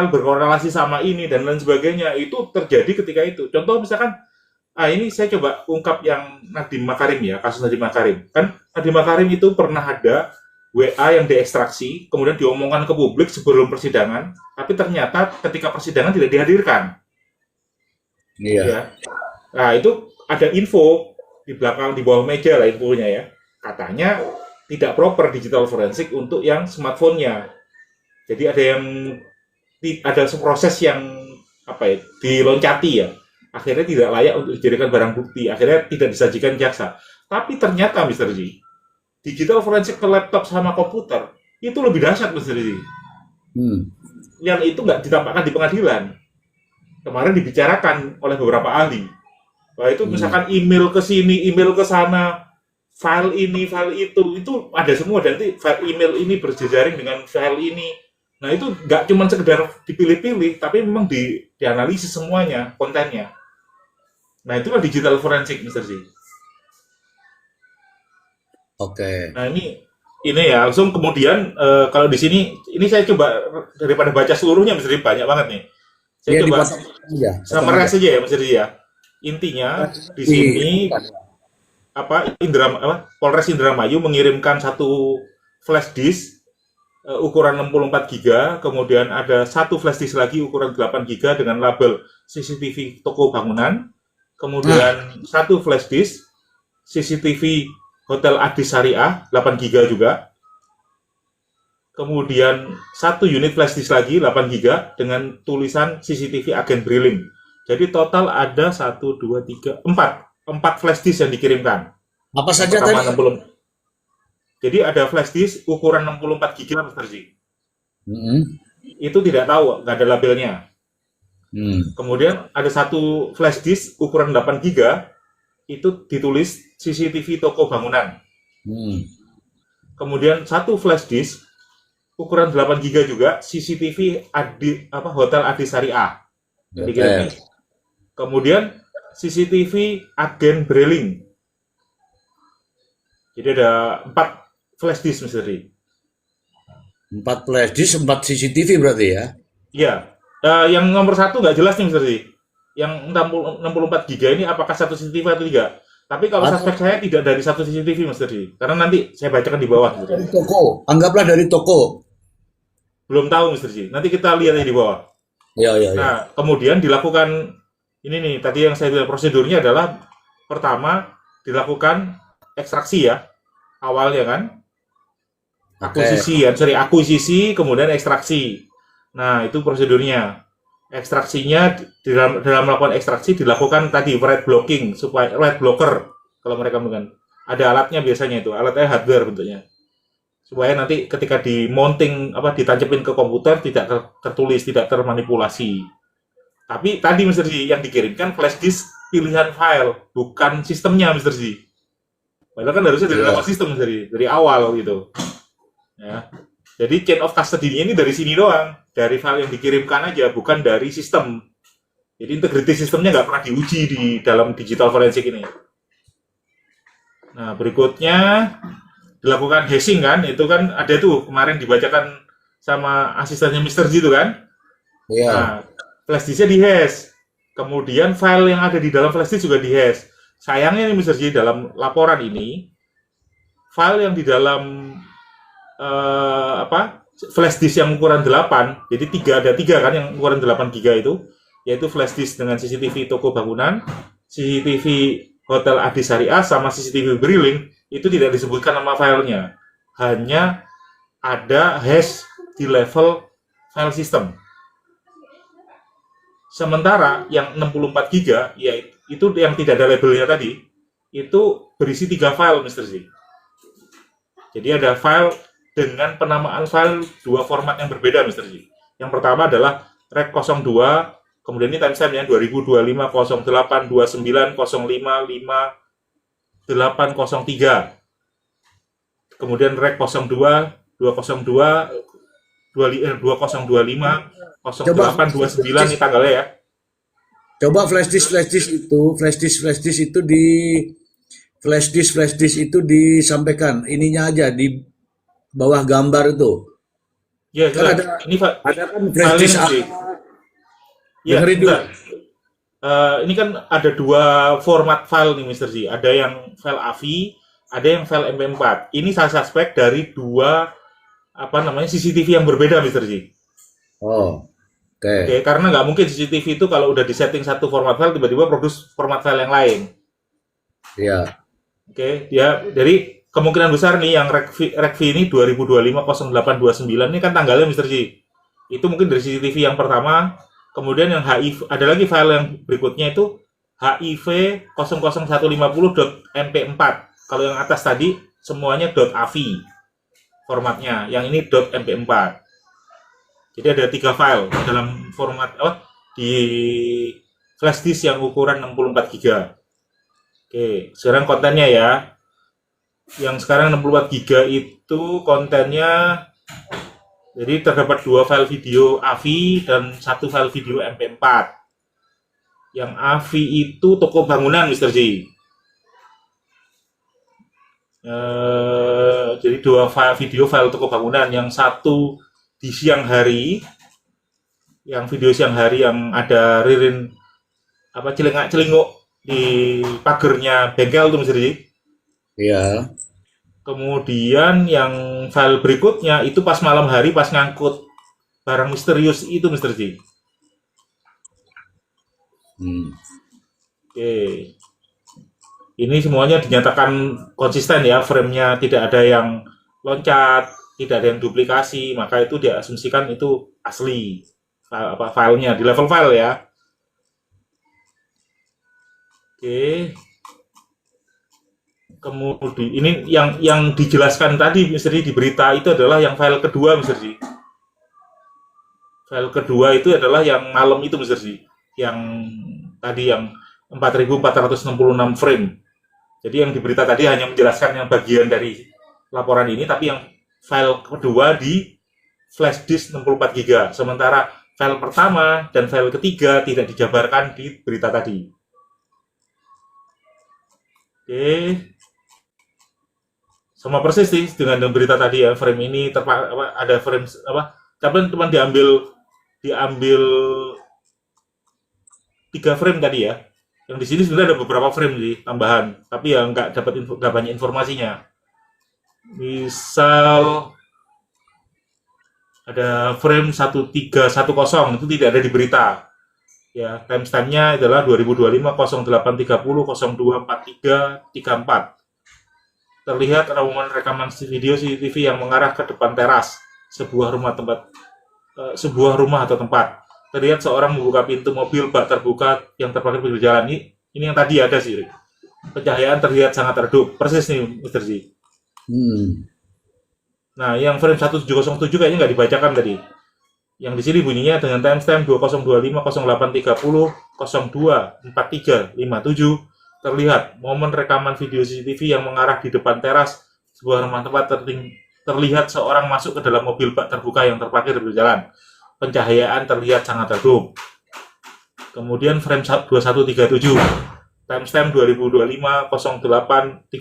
berkorelasi sama ini dan lain sebagainya, itu terjadi ketika itu. Contoh misalkan, ini saya coba ungkap yang Nadiem Makarim ya, kasus Nadiem Makarim. Kan Nadiem Makarim itu pernah ada WA yang diekstraksi, kemudian diomongkan ke publik sebelum persidangan, tapi ternyata ketika persidangan tidak dihadirkan. Iya. Ya, nah itu ada info di belakang, di bawah meja lah infonya ya. Katanya tidak proper digital forensik untuk yang smartphone-nya. Jadi ada proses yang diloncati ya, akhirnya tidak layak untuk dijadikan barang bukti, akhirnya tidak disajikan jaksa. Tapi ternyata Mr. G, digital forensik ke laptop sama komputer itu lebih dahsyat Mr. G. Yang itu nggak ditampakkan di pengadilan. Kemarin dibicarakan oleh beberapa ahli. Wah itu misalkan email ke sini, email ke sana, file ini, file itu ada semua, dan nanti file email ini berjejaring dengan file ini. Nah itu nggak cuma sekedar dipilih-pilih, tapi memang dianalisis semuanya, kontennya. Nah itulah digital forensik, Mr. Z. Oke. Nah ini ya langsung kemudian kalau di sini ini saya coba daripada baca seluruhnya, Mr. Z, banyak banget nih. Saya Iya, coba dipotong aja. summarize saja ya, Mr. Z ya. Intinya di sini Polres Indramayu mengirimkan satu flash disk ukuran 64 GB, kemudian ada satu flash disk lagi ukuran 8 GB dengan label CCTV toko bangunan, kemudian satu flash disk CCTV Hotel Adi Syariah 8 GB juga, kemudian satu unit flash disk lagi 8 GB dengan tulisan CCTV Agen Briling. Jadi total ada 1, 2, 3, 4 flash disk yang dikirimkan. Apa saja tadi? 60. Jadi ada flash disk ukuran 64 GB, Mr. Z. Itu tidak tahu, nggak ada labelnya. Kemudian ada satu flash disk ukuran 8 GB, itu ditulis CCTV toko bangunan. Kemudian satu flash disk ukuran 8 GB juga CCTV Hotel Adi Syariah. Kemudian CCTV Agen Briling. Jadi ada 4 flash disk, Mr. D. 4 flash disk, 4 CCTV berarti ya? Iya. Yang nomor 1 nggak jelas nih, Mr. D. Yang 64 GB ini apakah satu CCTV atau tidak? Tapi kalau suspek saya tidak dari satu CCTV, Mr. D. Karena nanti saya bacakan di bawah. Dari toko. Anggaplah dari toko. Belum tahu, Mr. D. Nanti kita lihat di bawah. Iya. Nah, kemudian dilakukan ini nih, tadi yang saya bilang prosedurnya adalah pertama dilakukan ekstraksi ya. Awalnya kan. Akuisisi, kemudian ekstraksi. Nah, itu prosedurnya. Ekstraksinya dalam melakukan ekstraksi dilakukan tadi red blocking, supaya red blocker kalau mereka menggunakan. Ada alatnya biasanya itu, alatnya hardware bentuknya. Supaya nanti ketika ditancapin ke komputer tidak tertulis, tidak termanipulasi. Tapi tadi Mr. Z yang dikirimkan flash disk pilihan file, bukan sistemnya Mr. Z. Padahal kan harusnya dari awal sistem dari awal gitu. Ya. Jadi chain of custody-nya ini dari sini doang, dari file yang dikirimkan aja, bukan dari sistem. Jadi integrity sistemnya nggak pernah diuji di dalam digital forensik ini. Nah, berikutnya dilakukan hashing kan, itu kan ada tuh kemarin dibacakan sama asistennya Mr. Z itu kan. Iya. Nah, flash disk-nya di-hash. Kemudian file yang ada di dalam flash disk juga di-hash. Sayangnya nih Mr. Z, dalam laporan ini, file yang di dalam flash disk yang ukuran 8, jadi ada 3 kan yang ukuran 8 GB itu, yaitu flash disk dengan CCTV toko bangunan, CCTV Hotel Adi Syariah, sama CCTV Briling, itu tidak disebutkan nama filenya. Hanya ada hash di level file system. Sementara yang 64 GB, ya itu yang tidak ada labelnya tadi, itu berisi 3 file, Mr. Z. Jadi ada file dengan penamaan file 2 format yang berbeda, Mr. Z. Yang pertama adalah rec 02, kemudian ini timestamp-nya 2025-08-29-05-5803. Kemudian rec 02, 202, 2025, 0829 ini tanggalnya ya. Coba flash disk itu disampaikan ininya aja di bawah gambar itu. Ya, Kan jelas. ada Ini kan flash file disk ini sih. Ya, dengerin dulu. enggak. Ini kan ada dua format file nih, Mister Z. Ada yang file AVI, ada yang file MP4. Ini saya suspek dari dua CCTV yang berbeda, Mister Z. Oh, oke. Oke, karena nggak mungkin CCTV itu kalau udah disetting satu format file tiba-tiba produce format file yang lain. Iya. Oke, dia dari kemungkinan besar nih yang RECV ini 2025-0829 ini kan tanggalnya Mister Z. Itu mungkin dari CCTV yang pertama, kemudian yang HIV, ada lagi file yang berikutnya itu HIV 00150.mp4. Kalau yang atas tadi semuanya .avi formatnya, yang ini .mp4. Jadi ada 3 file dalam format di flash disk yang ukuran 64 GB. Oke, sekarang kontennya ya. Yang sekarang 64 GB itu kontennya, jadi terdapat 2 file video AVI dan 1 file video MP4. Yang AVI itu toko bangunan, Mr. Z. Jadi 2 file video file toko bangunan. Yang satu di siang hari, yang video siang hari yang ada ririn celingak-celinguk di pagernya bengkel tuh, Mr. Z. Iya. Kemudian yang file berikutnya itu pas malam hari pas ngangkut barang misterius itu, Mr. Z. Oke. Ini semuanya dinyatakan konsisten ya, framenya tidak ada yang loncat, tidak ada yang duplikasi, maka itu diasumsikan itu asli filenya di level file ya. Oke. Kemudian ini yang dijelaskan tadi Mr. di berita itu adalah yang file kedua, Mr. Ji. File kedua itu adalah yang malam itu, Mr. Ji. Yang tadi yang 4466 frame. Jadi yang di berita tadi hanya menjelaskan yang bagian dari laporan ini, tapi yang file kedua di flash disk 64 GB. Sementara file pertama dan file ketiga tidak dijabarkan di berita tadi. Oke. Sama persis sih dengan berita tadi ya, frame ini ada frame tapi cuma diambil 3 frame tadi ya. Yang di sini sebenarnya ada beberapa frame sih tambahan, tapi ya nggak banyak informasinya. Misal ada frame 1310 itu tidak ada di berita. Ya, timestamp-nya adalah 2025 0830 0243 34. Terlihat rekaman video CCTV yang mengarah ke depan teras sebuah rumah atau tempat. Terlihat seorang membuka pintu mobil bak terbuka yang terparkir di jalan. Ini yang tadi ada sih. Pencahayaan terlihat sangat redup. Persis nih, Mr. Z. Nah, yang frame 1707 kayaknya nggak dibacakan tadi. Yang di sini bunyinya dengan timestamp 2025 0830 02 43 57. Terlihat momen rekaman video CCTV yang mengarah di depan teras sebuah rumah tempat. Terlihat seorang masuk ke dalam mobil bak terbuka yang terparkir di jalan. Pencahayaan terlihat sangat redup. Kemudian frame 2137, timestamp 2025 08 30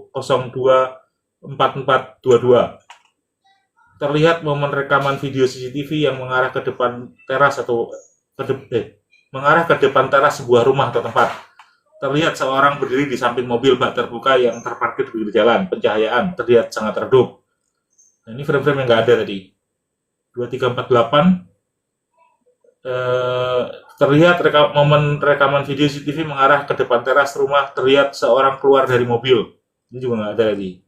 02 4422. Terlihat momen rekaman video CCTV yang mengarah ke depan teras mengarah ke depan teras sebuah rumah atau tempat. Terlihat seorang berdiri di samping mobil bak terbuka yang terparkir di pinggir jalan. Pencahayaan terlihat sangat redup. Nah, ini frame-frame yang nggak ada tadi. 2348. Terlihat momen rekaman video CCTV mengarah ke depan teras rumah. Terlihat seorang keluar dari mobil. Ini juga nggak ada tadi.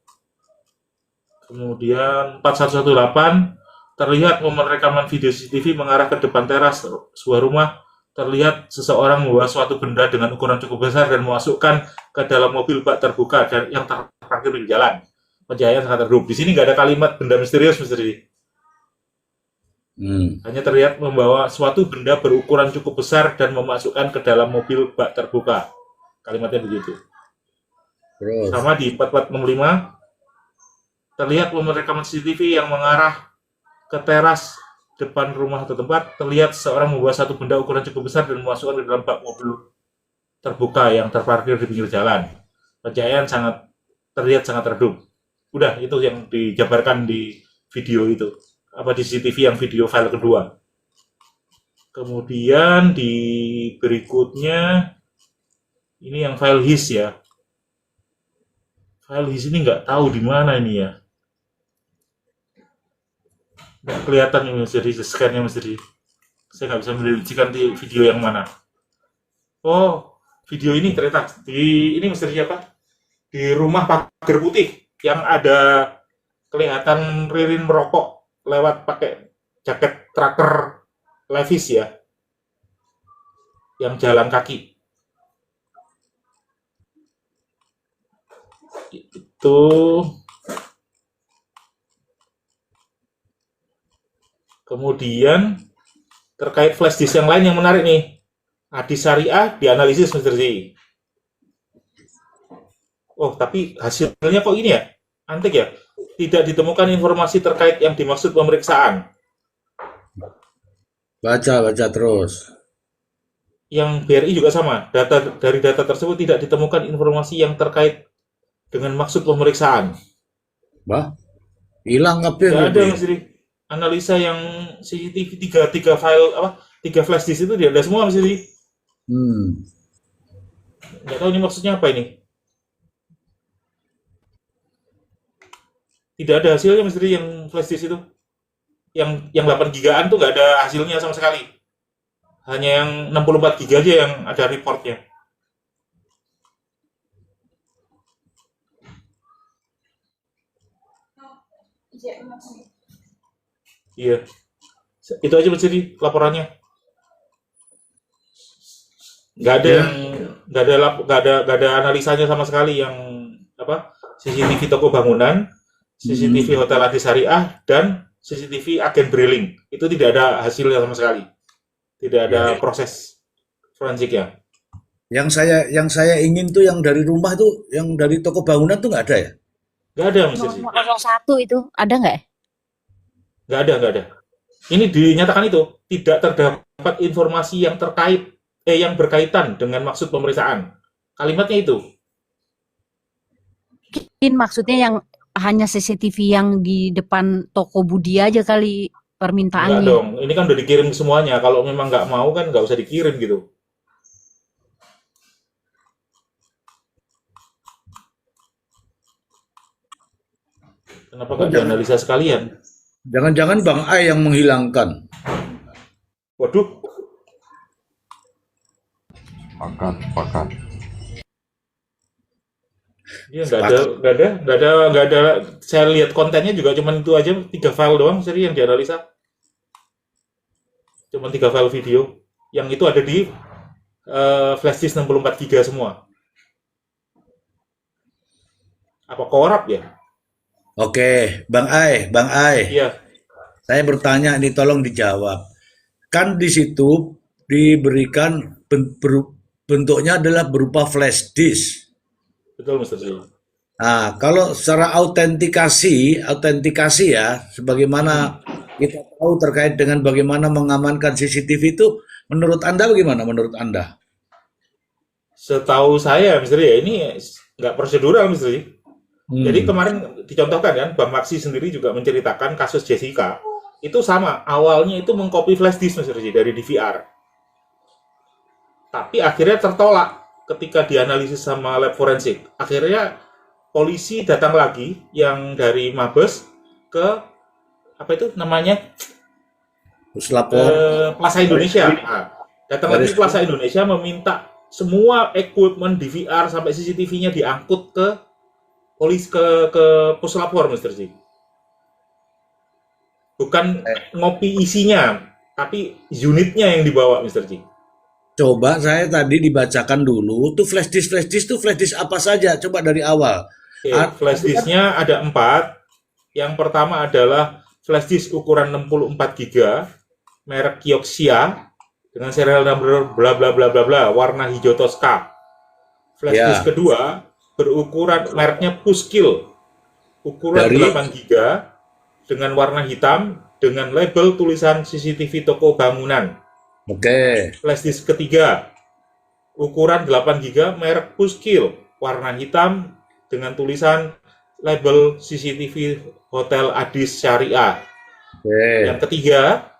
Kemudian 4118. Terlihat momen rekaman video CCTV mengarah ke depan teras sebuah rumah. Terlihat seseorang membawa suatu benda dengan ukuran cukup besar dan memasukkan ke dalam mobil bak terbuka dan yang terparkir di jalan. Pencahayaan sangat redup. Di sini nggak ada kalimat benda misterius, Mr. D. Hanya terlihat membawa suatu benda berukuran cukup besar dan memasukkan ke dalam mobil bak terbuka. Kalimatnya begitu. Terus. Sama di 4465. Terlihat momen rekaman CCTV yang mengarah ke teras depan rumah atau tempat. Terlihat seorang membawa satu benda ukuran cukup besar dan memasukkan ke dalam bak mobil terbuka yang terparkir di pinggir jalan. Pencahayaan terlihat sangat redup. Udah, itu yang dijabarkan di video itu. apa di CCTV yang video file kedua. Kemudian di berikutnya ini yang file his ya. File his ini nggak tahu di mana ini ya. Nggak kelihatan ini jadi scan-nya mesti. Saya nggak bisa mendirikan di video yang mana. Oh, video ini ternyata di ini mesti apa? Di rumah pagar putih yang ada kelihatan Ririn merokok lewat pakai jaket trucker Levi's ya, yang jalan kaki. Itu kemudian terkait flash disk yang lain yang menarik nih. Adis Syariah dianalisis Mr. Z. Oh, tapi hasilnya kok ini ya? Antik ya? Tidak ditemukan informasi terkait yang dimaksud pemeriksaan. Baca terus. Yang BRI juga sama. Dari data tersebut tidak ditemukan informasi yang terkait dengan maksud pemeriksaan. Bah, hilang Tidak kabeh. ada Mas Diri. Analisa yang CCTV 3 file apa 3 flash disk itu tidak ada semua Mas Diri. Nggak tahu ini maksudnya apa ini. Tidak ada hasilnya Mas Diri yang flash disk itu. Yang 8 gigaan tuh nggak ada hasilnya sama sekali. Hanya yang 64 giga aja yang ada reportnya. Iya. Itu aja Mas Diri laporannya. Nggak ada yang nggak ada analisanya sama sekali yang apa CCTV toko bangunan, CCTV hotel Adis Syariah dan CCTV agen Briling. Itu tidak ada hasilnya sama sekali. Tidak ada proses forensiknya. Yang saya ingin tuh yang dari rumah tuh, yang dari toko bangunan tuh nggak ada ya? Nggak ada Mas Diri. 01 itu ada nggak ya? Nggak ada. Ini dinyatakan itu tidak terdapat informasi yang terkait yang berkaitan dengan maksud pemeriksaan. Kalimatnya itu. Mungkin maksudnya yang hanya CCTV yang di depan toko Budi aja kali Enggak permintaannya. dong, ini kan udah dikirim semuanya. Kalau memang nggak mau kan nggak usah dikirim gitu. Kenapa nggak dianalisa sekalian? Jangan-jangan Bang Ai yang menghilangkan. Waduh, Sepakat. dia nggak ada. Saya lihat kontennya juga cuma itu aja, 3 file doang, seri yang dianalisa. Cuma 3 file video. Yang itu ada di flash disk 64 giga semua. Apa korup ya? Oke, Bang Ai. Iya, Saya bertanya ini tolong dijawab. Kan di situ diberikan bentuknya adalah berupa flash disk. betul Mr. Z. Nah, kalau secara autentikasi ya, sebagaimana kita tahu terkait dengan bagaimana mengamankan CCTV itu, menurut Anda bagaimana? Menurut Anda? Setahu saya, Mr. Z, ya ini nggak prosedural, Mr. Z. Jadi kemarin dicontohkan kan, Bang Maksi sendiri juga menceritakan kasus Jessica. Itu sama, awalnya itu mengcopy flash disk Mr. Z dari DVR. Tapi akhirnya tertolak ketika dianalisis sama lab forensik. Akhirnya polisi datang lagi yang dari Mabes ke apa itu namanya Puslapor. Plaza Indonesia. Nah, datang lagi Plaza Indonesia meminta semua equipment DVR sampai CCTV-nya diangkut ke polisi ke Puslapor Mr. Z. Bukan ngopi isinya, tapi unitnya yang dibawa Mr. Z. Coba saya tadi dibacakan dulu, tuh flash disk tuh flash disk apa saja? Coba dari awal. Oke, flash disknya ada 4. Yang pertama adalah flash disk ukuran 64 GB, merek Kioxia, dengan serial number bla bla bla bla bla, warna hijau Tosca. Flash disk kedua berukuran mereknya Puskill, ukuran 8 GB, dengan warna hitam, dengan label tulisan CCTV toko bangunan. Oke. Flash disk ketiga, ukuran 8 GB, merek Puskill, warna hitam, dengan tulisan label CCTV Hotel Adis Syariah. Oke. Yang ketiga,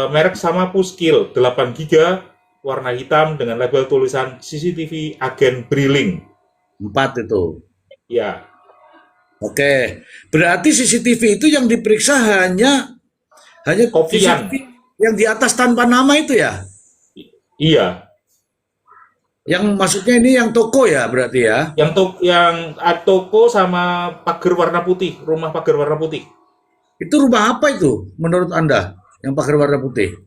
merek sama Puskill 8 GB warna hitam dengan label tulisan CCTV Agen Briling. 4 itu. Ya, Oke. Berarti CCTV itu yang diperiksa hanya kopian. CCTV yang di atas tanpa nama itu ya? Iya, Yang maksudnya ini yang toko ya berarti ya? yang toko sama pagar warna putih, rumah pagar warna putih. Itu rumah apa itu menurut Anda yang pagar warna putih?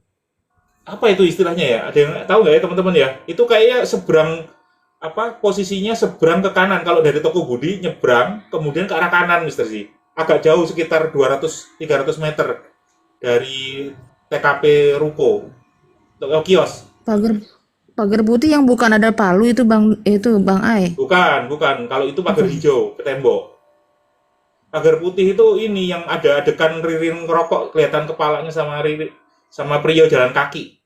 Apa itu istilahnya ya? Ada yang tahu nggak ya teman-teman ya? Itu kayaknya seberang apa posisinya seberang ke kanan. Kalau dari toko Budi nyebrang kemudian ke arah kanan, Mister Z. Agak jauh sekitar 200-300 meter dari TKP Ruko, kios. Pagar pagar putih yang bukan ada palu itu Bang Ai. Bukan. Kalau itu pagar Bukan. hijau ke tembok. Pagar putih itu ini yang ada adegan Ririn ngerokok, kelihatan kepalanya sama sama Prio jalan kaki.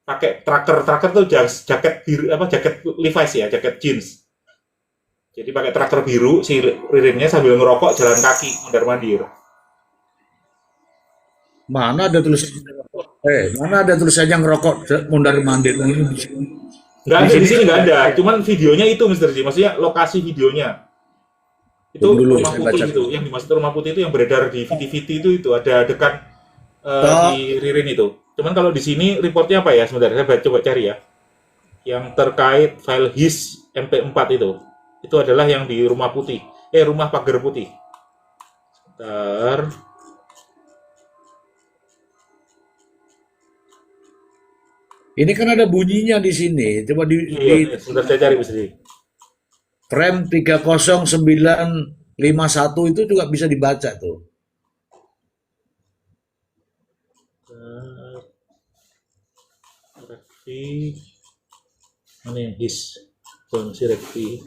Pakai tracker tuh jaket biru apa jaket Levi's ya, jaket jeans. Jadi pakai tracker biru si Ririnnya sambil ngerokok jalan kaki mondar-mandir. Mana ada tulisannya mana ada tulisannya ngerokok mondar-mandir ini Nggak di ada di sini sini nggak ada, cuman videonya itu Mister J. Maksudnya lokasi videonya. Itu tunggu dulu rumah saya putih baca. itu, yang dimaksud rumah putih itu yang beredar di VT-VT itu ada adegan Toh, si Ririn itu. Cuman kalau di sini reportnya apa ya? Sebentar, saya coba cari ya. Yang terkait file HIS MP4 itu adalah yang di rumah putih, rumah pagar putih. Sebentar. ini kan ada bunyinya di sini. Coba Iya, sebentar saya cari Mas Ri. frame 30951 itu juga bisa dibaca tuh. Rekti, mana yang HIS? Oh, si Rekti.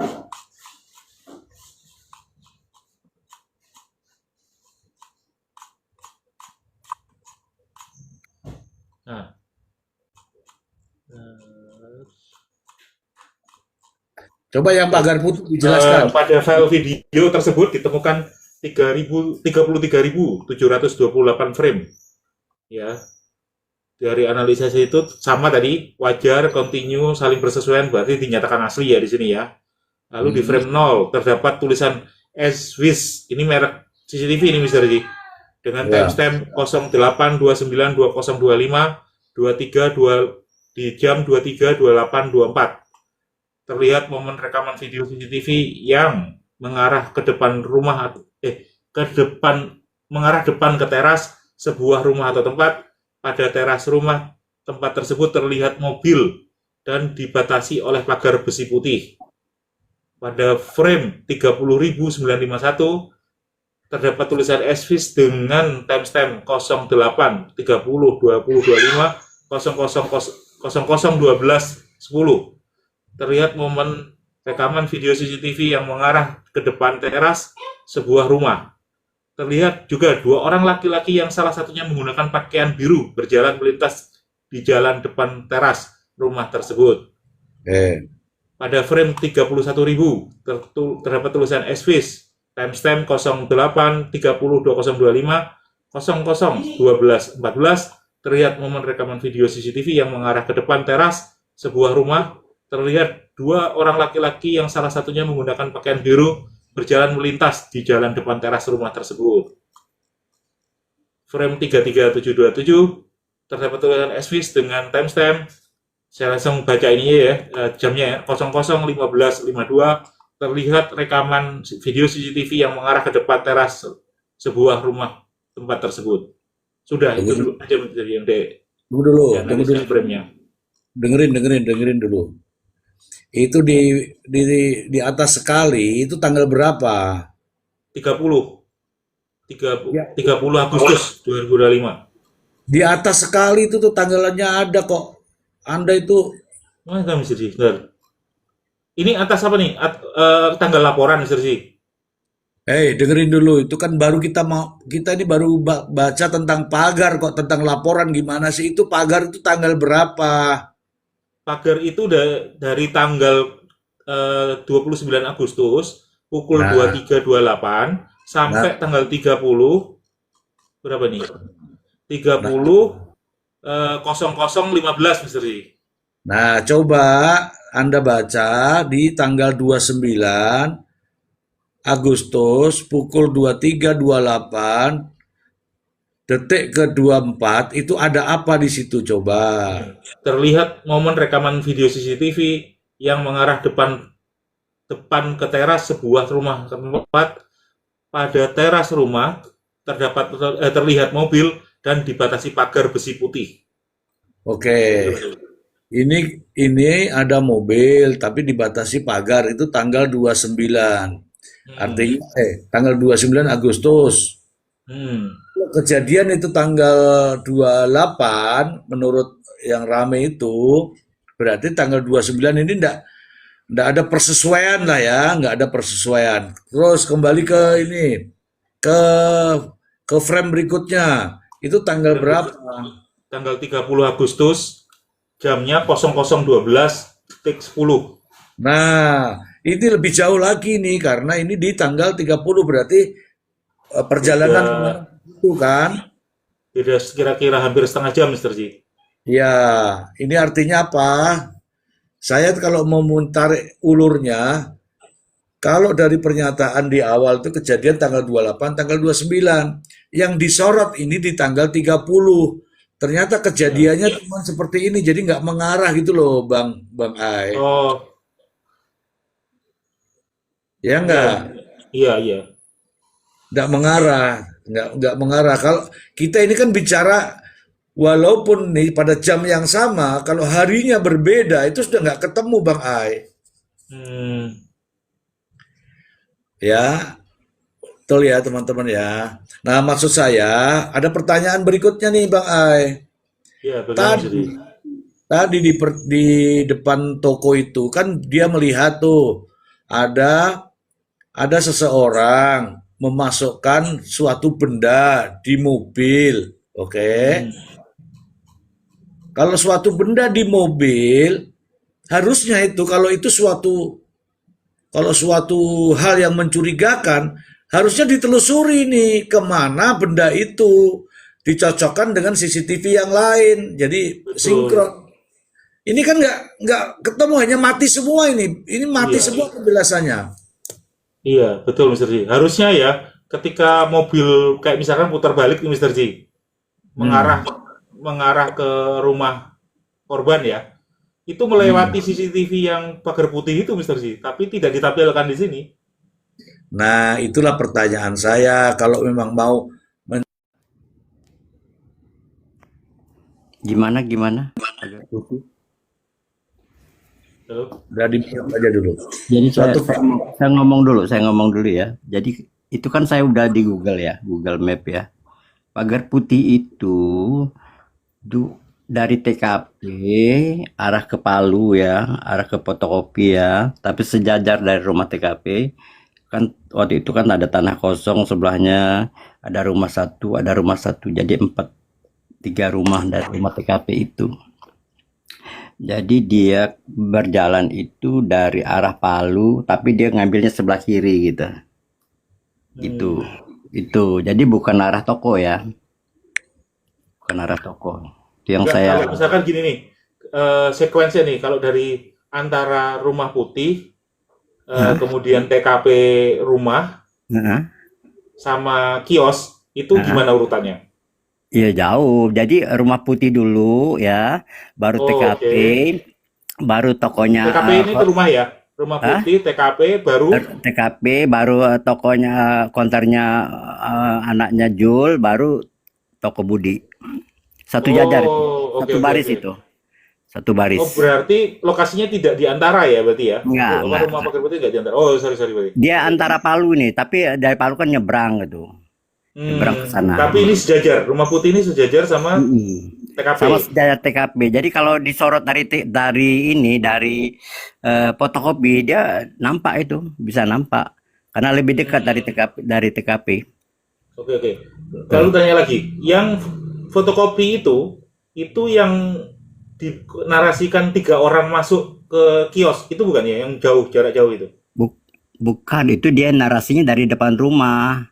Nah, Coba yang pagar putih dijelaskan. pada file video tersebut ditemukan 33.728 frame. Ya, dari analisis itu sama tadi, wajar, continue, saling bersesuaian, berarti dinyatakan asli ya di sini ya. Lalu di frame 0 terdapat tulisan SWIS, ini merek CCTV ini Mr. Ji, dengan Ya. timestamp 08292025 23 di jam 23.28.24. Terlihat momen rekaman video CCTV yang mengarah ke depan rumah mengarah depan ke teras sebuah rumah atau tempat. Pada teras rumah tempat tersebut terlihat mobil dan dibatasi oleh pagar besi putih. Pada frame 30.951 terdapat tulisan SWIS dengan timestamp 08 30 20 25 00 12 10. Terlihat momen rekaman video CCTV yang mengarah ke depan teras sebuah rumah. Terlihat juga dua orang laki-laki yang salah satunya menggunakan pakaian biru berjalan melintas di jalan depan teras rumah tersebut. Pada frame 31.000 terdapat tulisan SWIS timestamp 08 30 2025 00 12 14. Terlihat momen rekaman video CCTV yang mengarah ke depan teras sebuah rumah. Terlihat dua orang laki-laki yang salah satunya menggunakan pakaian biru berjalan melintas di jalan depan teras rumah tersebut. Frame 33727 terdapat tulisan SWIS dengan timestamp, saya langsung baca ini ya, jamnya ya, 00:15:52. Terlihat rekaman video CCTV yang mengarah ke depan teras sebuah rumah tempat tersebut. Sudah, itu dulu aja yang Tunggu dulu, frame-nya. dengerin dulu. Itu di atas sekali itu tanggal berapa? 30 Ya. 30 Agustus 2025. Di atas sekali itu tuh tanggalannya ada kok. Anda itu Mana kami sih? Ini atas apa nih? Tanggal laporan Mr. Ji. dengerin dulu, itu kan baru kita ini baru baca tentang pagar kok, tentang laporan gimana sih? Itu pagar itu tanggal berapa? Pagar itu dari tanggal 29 Agustus pukul Nah. 23.28 sampai tanggal 30 berapa nih? Nah, 30.0015 Mister Ji. nah, coba Anda baca di tanggal 29 Agustus pukul 23.28 detik ke 24 itu ada apa di situ coba? Terlihat momen rekaman video CCTV yang mengarah depan ke teras sebuah rumah tempat. Pada teras rumah terlihat mobil dan dibatasi pagar besi putih. Oke. Ini ada mobil tapi dibatasi pagar itu tanggal 29. Artinya tanggal 29 Agustus. Hmm. Kejadian itu tanggal 28 menurut yang rame itu berarti tanggal 29 ini enggak ada persesuaian lah ya, enggak ada persesuaian. Terus kembali ke ini ke frame berikutnya. Itu tanggal berapa? Tanggal 30 Agustus, jamnya 00.12.10. Nah, ini lebih jauh lagi nih karena ini di tanggal 30 berarti perjalanan itu kan. Beda kira-kira hampir setengah jam, Mister Ji. Ya, ini artinya apa? Saya kalau mau tarik ulurnya, kalau dari pernyataan di awal itu kejadian tanggal 28, tanggal 29. Yang disorot ini di tanggal 30. Ternyata kejadiannya cuma seperti ini, jadi nggak mengarah gitu loh, Bang Ai. Oh, Ya nggak? iya. Nggak mengarah, nggak mengarah. Kalau kita ini kan bicara, walaupun nih pada jam yang sama, kalau harinya berbeda, itu sudah nggak ketemu, Bang Ai. Hmm. Ya, betul ya teman-teman ya. Nah, maksud saya ada pertanyaan berikutnya nih Bang Ai. Iya, bagaimana, Mister Ji? Tadi di depan toko itu kan dia melihat tuh ada seseorang memasukkan suatu benda di mobil. Oke. Kalau suatu benda di mobil, harusnya itu kalau suatu hal yang mencurigakan, harusnya ditelusuri nih kemana benda itu, dicocokkan dengan CCTV yang lain, jadi Betul. sinkron. Ini kan nggak ketemu, hanya mati semua ini mati Iya. semua penjelasannya. Iya, betul, Mister Ji. Harusnya ya, ketika mobil kayak misalkan putar balik nih, Mister Ji, mengarah ke rumah korban ya, itu melewati CCTV yang pagar putih itu, Mister Ji, tapi tidak ditampilkan di sini. Nah, itulah pertanyaan saya, kalau memang mau Gimana? Halo? udah diminum aja dulu. Jadi saya Suatu ngomong dulu ya. Jadi itu kan saya udah di Google ya, Google Map ya. Pagar putih itu dari TKP arah ke Palu ya, arah ke fotokopi ya, tapi sejajar dari rumah TKP. Kan waktu itu kan ada tanah kosong sebelahnya, ada rumah satu, jadi 3 rumah dari rumah TKP itu. Jadi dia berjalan itu dari arah Palu, tapi dia ngambilnya sebelah kiri gitu. Itu. Jadi bukan arah toko ya. Bukan arah toko. Itu yang Enggak, saya kalau misalkan gini nih, sekuensinya nih, kalau dari antara rumah putih, kemudian TKP rumah, Heeh. sama kios, itu gimana urutannya? Iya jauh. Jadi rumah putih dulu ya, baru Oh, TKP, baru tokonya TKP ini ke rumah ya? Rumah putih, TKP, baru TKP, baru tokonya konternya anaknya Jul, baru toko Budi. Satu jajar, Oh, satu baris itu. Satu baris. Oh, berarti lokasinya tidak di antara ya, berarti ya? Enggak. Rumah pagar putih nggak di antara. Oh, sorry, berarti. Dia antara Palu nih, tapi dari Palu kan nyebrang gitu. Nyebrang ke sana. Tapi ini sejajar, rumah putih ini sejajar sama TKP. Sama sejajar TKP. Jadi kalau disorot dari fotokopi dia nampak itu, bisa nampak. Karena lebih dekat dari TKP. Oke. Lalu tanya lagi, yang fotokopi itu yang dinarasikan 3 orang masuk ke kios, itu bukan ya, yang jarak jauh itu? Bukan, itu dia narasinya dari depan rumah.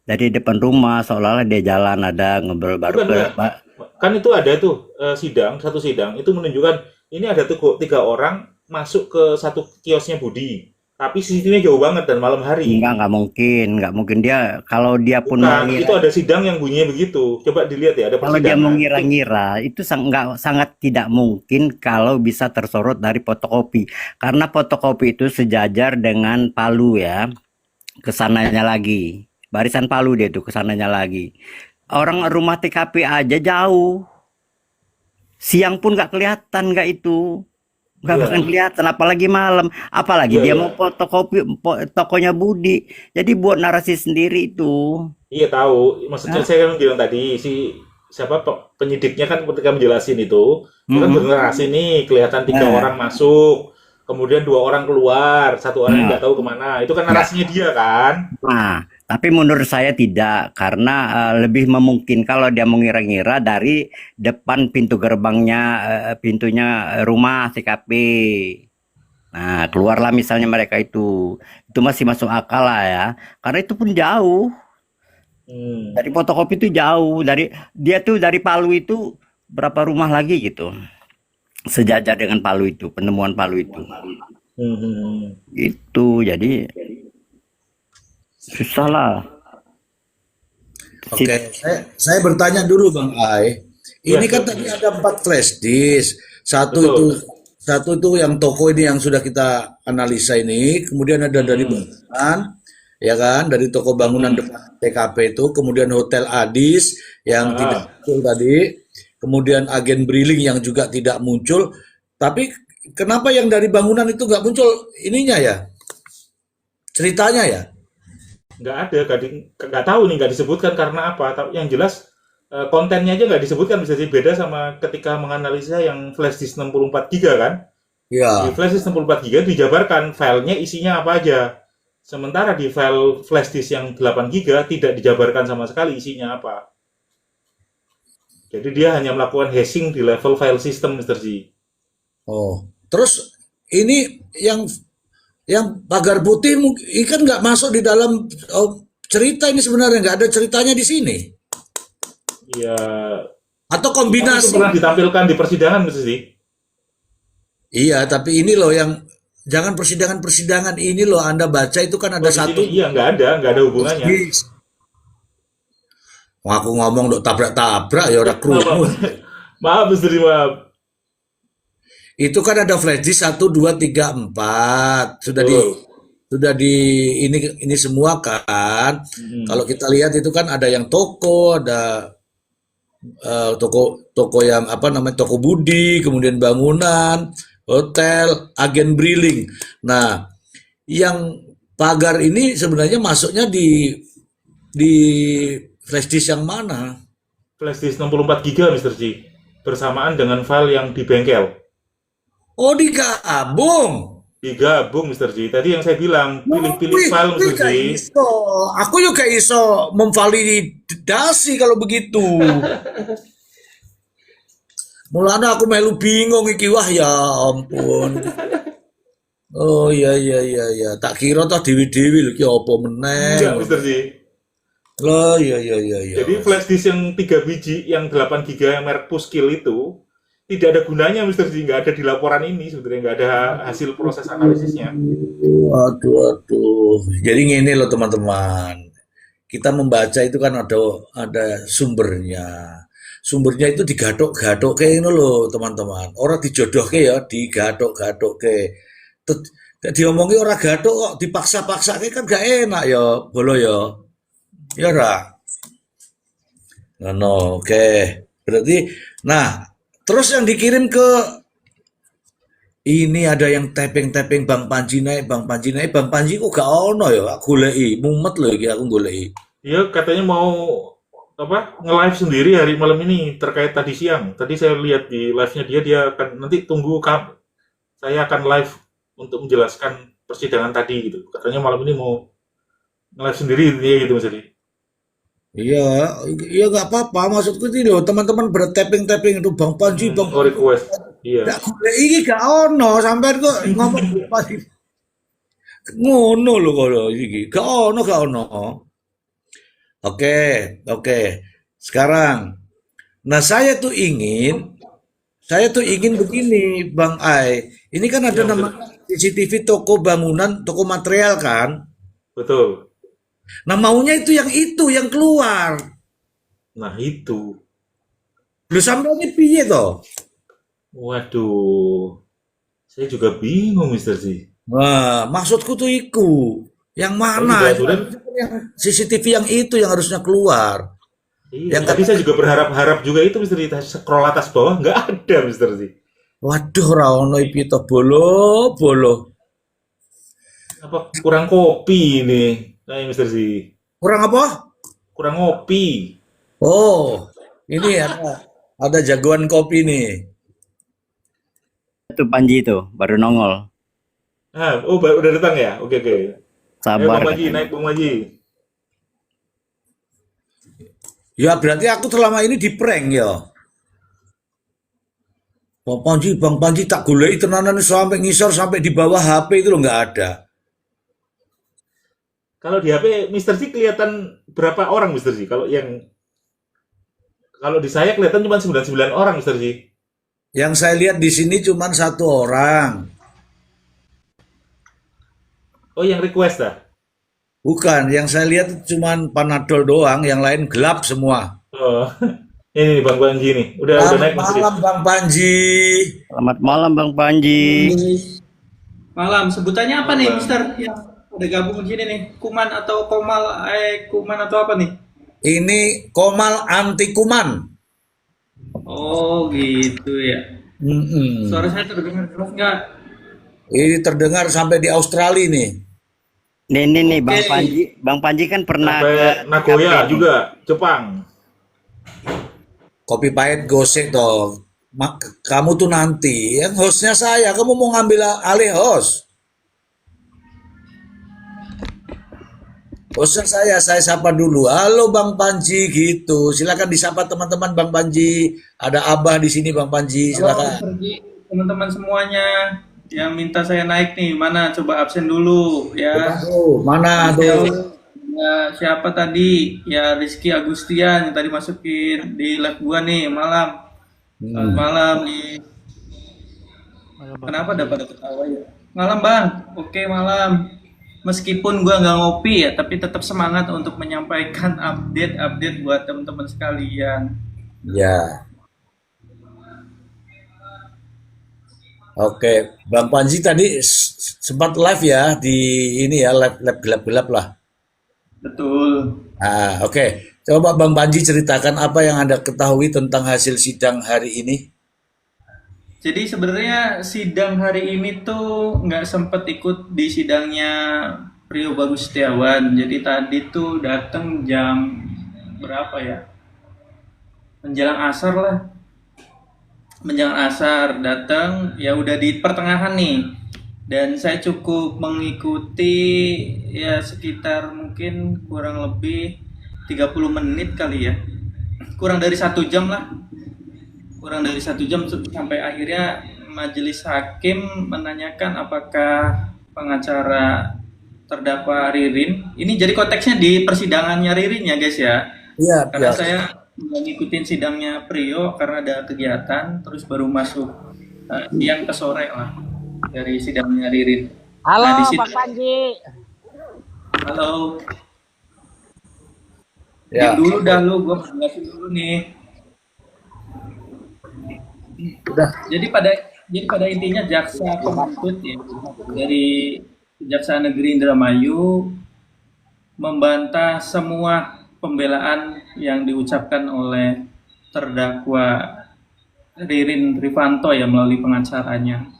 dari depan rumah seolah-olah dia jalan ada ngobrol baru Bukan, ke enggak. Kan itu ada tuh satu sidang itu menunjukkan ini ada tuh 3 orang masuk ke satu kiosnya Budi, tapi CCTV-nya jauh banget dan malam hari. nggak mungkin dia kalau dia pun mau Bukan, itu ada sidang yang bunyinya begitu. Coba dilihat ya, ada kalau dia persidangan. mengira-ngira itu sangat tidak mungkin kalau bisa tersorot dari fotokopi karena fotokopi itu sejajar dengan palu ya kesananya lagi barisan palu dia tuh kesananya lagi orang rumah TKP aja jauh siang pun nggak kelihatan nggak itu nggak Iya, bahkan kelihatan apalagi malam apalagi iya, dia iya. mau fotokopi tokonya Budi jadi buat narasi sendiri itu. Iya tahu. Maksudnya Hah? saya kan bilang tadi siapa penyidiknya kan ketika menjelasin itu, dia kan Mm-mm. bernarasi nih kelihatan 3 orang Nah, masuk, kemudian 2 orang keluar, 1 orang yang nah, nggak tahu kemana. Itu kan nggak. narasinya dia kan. Nah, tapi menurut saya tidak, karena lebih memungkin kalau dia mengira-ngira dari depan pintu gerbangnya, pintunya rumah TKP. Nah, keluarlah misalnya mereka itu masih masuk akal lah ya, karena itu pun jauh Hmm. dari fotokopi itu jauh dari dia tuh dari Palu itu berapa rumah lagi gitu, sejajar dengan Palu itu, penemuan Palu itu, Hmm. itu jadi susah lah. Oke, saya bertanya dulu Bang Ai. Ya, Ini kan tadi ada 4 flash disk. betul. Satu itu yang toko ini yang sudah kita analisa ini, kemudian ada dari bangunan, ya kan, dari toko bangunan depan TKP itu, kemudian Hotel Adis yang tidak Ah, muncul tadi, kemudian agen Briling yang juga tidak muncul. Tapi kenapa yang dari bangunan itu nggak muncul ininya ya, ceritanya ya? nggak ada, nggak tahu nih, nggak disebutkan karena apa. Yang jelas kontennya aja nggak disebutkan, bisa jadi beda sama ketika menganalisa yang flash disk 64 GB kan. Di Ya. flash disk 64 GB dijabarkan filenya isinya apa aja. Sementara di file flash disk yang 8 GB tidak dijabarkan sama sekali isinya apa. Jadi dia hanya melakukan hashing di level file system, Mr. G. Oh, terus ini yang pagar putih ini kan nggak masuk di dalam cerita ini sebenarnya nggak ada ceritanya di sini Ya, atau kan itu kombinasi. pernah ditampilkan di persidangan, Mr. G. Iya, tapi ini loh yang jangan persidangan ini loh Anda baca itu kan ada Oh, di sini satu. iya nggak ada hubungannya. Wah, aku ngomong dok tabrak-tabrak ya udah krungu. Maaf, Mr. G, maaf. Itu kan ada flash disk 1 2 3 4 Betul. sudah di ini semua kan. Kalau kita lihat itu kan ada yang toko, ada toko yang apa namanya toko Budi, kemudian bangunan, hotel, agen Briling. Nah, yang pagar ini sebenarnya masuknya di flash disk yang mana? Flash disk 64 GB, Mr. G. Bersamaan dengan file yang di bengkel. Oh, digabung. Digabung, Mr. G. Tadi yang saya bilang, pilih-pilih Wih, file, Mr. G. gak iso. Aku juga iso memvalidasi kalau begitu. Mulanya aku melu bingung iki wah ya ampun. Oh iya iya iya iya. Tak kira toh dewi-dewi lho ki apa meneh. Enggak, Mr. G. Loh iya iya iya iya. Jadi flash disk yang 3 biji, yang 8 GB yang merek Puskill itu, tidak ada gunanya, Mr. G. Nggak ada di laporan ini, sebenarnya nggak ada hasil proses analisisnya. Aduh aduh. Jadi gini loh teman-teman. Kita membaca itu kan ada sumbernya. Sumbernya itu digadok-gadok kayak ini loh teman-teman. Orang dijodohke ya, digadok-gadok diomongi orang gadok kok dipaksa-paksa kan gak enak ya, bolo ya. Ya ora. No, oke. Berarti nah, terus yang dikirim ke ini ada yang tapping-tapping Bang Panji naik, Bang Panji naik, Bang Panji kok gak ono ya, aku goleki, mumet loh iki aku goleki. Dia katanya mau nge-live sendiri hari malam ini terkait tadi siang. Tadi saya lihat di live-nya dia akan nanti tunggu saya akan live untuk menjelaskan persidangan tadi gitu. Katanya malam ini mau nge-live sendiri dia gitu, Mas Adi. Iya, iya nggak apa-apa. Maksudku itu loh, teman-teman bertapping-tapping itu Bang Panji, Bang Oh, request. Iya. Gak goleki iki gak ono, sampean kok ngomong Panji. Ngono lho kalau iki. Gak ono, gak ono. Oke, oke. Sekarang, nah saya tuh ingin begini, Bang Ai. Ini kan ada Ya, nama Mister. CCTV toko bangunan, toko material kan. Betul. Nah maunya itu yang keluar. Nah, itu. Lu sampai ini piye toh? Waduh. Saya juga bingung, Mister sih. Nah, maksudku tuh yang Saya mana? juga Itu sudah. harusnya kan yang CCTV yang itu yang harusnya keluar. Iya, Yang tadi kata, saya juga berharap-harap juga itu, Mister. Scroll atas bawah nggak ada, Mister sih. waduh, ra ono iki to bolo, bolo. Apa kurang kopi ini? Nah, Mister sih. Kurang apa? Kurang ngopi. Oh, ini ada jagoan kopi nih. Itu Panji itu baru nongol. Ah, oh, udah datang ya? Oke, oke. Ayo, Sabar Bang Panji, katanya. naik Bang Panji. Ya berarti aku selama ini di prank ya. Bang Panji tak goleki tenanan sampai ngisor sampai di bawah HP itu loh nggak ada. Kalau di HP Mister sih kelihatan berapa orang, Mister sih? Kalau di saya kelihatan cuma 99 orang, Mister sih. Yang saya lihat di sini cuma satu orang. Oh, yang request dah. Bukan, yang saya lihat cuma Panadol doang, yang lain gelap semua. Oh, ini nih, Bang Panji nih. Udah Selamat naik Mister sih. malam Bang Panji. Selamat malam Bang Panji. Malam, sebutannya apa nih, Malam. Mister? Yang udah gabung di sini nih, kuman atau komal, kuman atau apa nih? Ini Komal anti kuman. Oh, gitu ya. Mm-mm. Suara saya terdengar jelas nggak? Ini terdengar sampai di Australia nih. Nih Bang Oke. Panji. Bang Panji kan pernah ke Sampai Nagoya TKP nih. juga, Jepang. Kopi pahit gosek toh. Kamu tuh nanti, yang hostnya saya, kamu mau ngambil alih host. Hostnya saya sapa dulu. Halo Bang Panji gitu. Silakan disapa teman-teman Bang Panji. Ada Abah di sini Bang Panji. Halo, Silakan. Mister Ji, teman-teman semuanya yang minta saya naik nih, mana? Coba absen dulu ya. Tuh, mana tuh? Ya, siapa tadi? Ya, Rizky Agustian yang tadi masukin di live gua nih malam. Selamat malam nih. Kenapa pada ketawa ya? Malam Bang, oke malam. Meskipun gua nggak ngopi ya, tapi tetap semangat untuk menyampaikan update-update buat teman-teman sekalian. Ya. Oke, Bang Panji tadi sempat live ya di ini ya, live gelap-gelap lah. Betul. Oke. Coba Bang Panji ceritakan apa yang Anda ketahui tentang hasil sidang hari ini. Jadi sebenarnya sidang hari ini tuh nggak sempet ikut di sidangnya Prio Bagus Setiawan. Jadi tadi tuh datang jam berapa ya? Menjelang asar lah. Menjelang asar datang, ya udah di pertengahan nih. Dan saya cukup mengikuti ya sekitar mungkin kurang lebih 30 menit kali ya. Kurang dari 1 jam lah. Kurang dari 1 jam sampai akhirnya majelis hakim menanyakan apakah pengacara terdakwa Ririn, ini jadi konteksnya di persidangannya Ririn ya guys ya, Iya, karena ya. saya ngikutin sidangnya Prio karena ada kegiatan, terus baru masuk siang ke sore lah dari sidangnya Ririn. Halo Nah di Bang situ, Panji. halo, Ya. diam dulu dah lu, gue jelasin dulu nih. Udah. Jadi pada intinya jaksa penuntut ya dari Kejaksaan Negeri Indramayu membantah semua pembelaan yang diucapkan oleh terdakwa Ririn Rifanto ya melalui pengacaranya.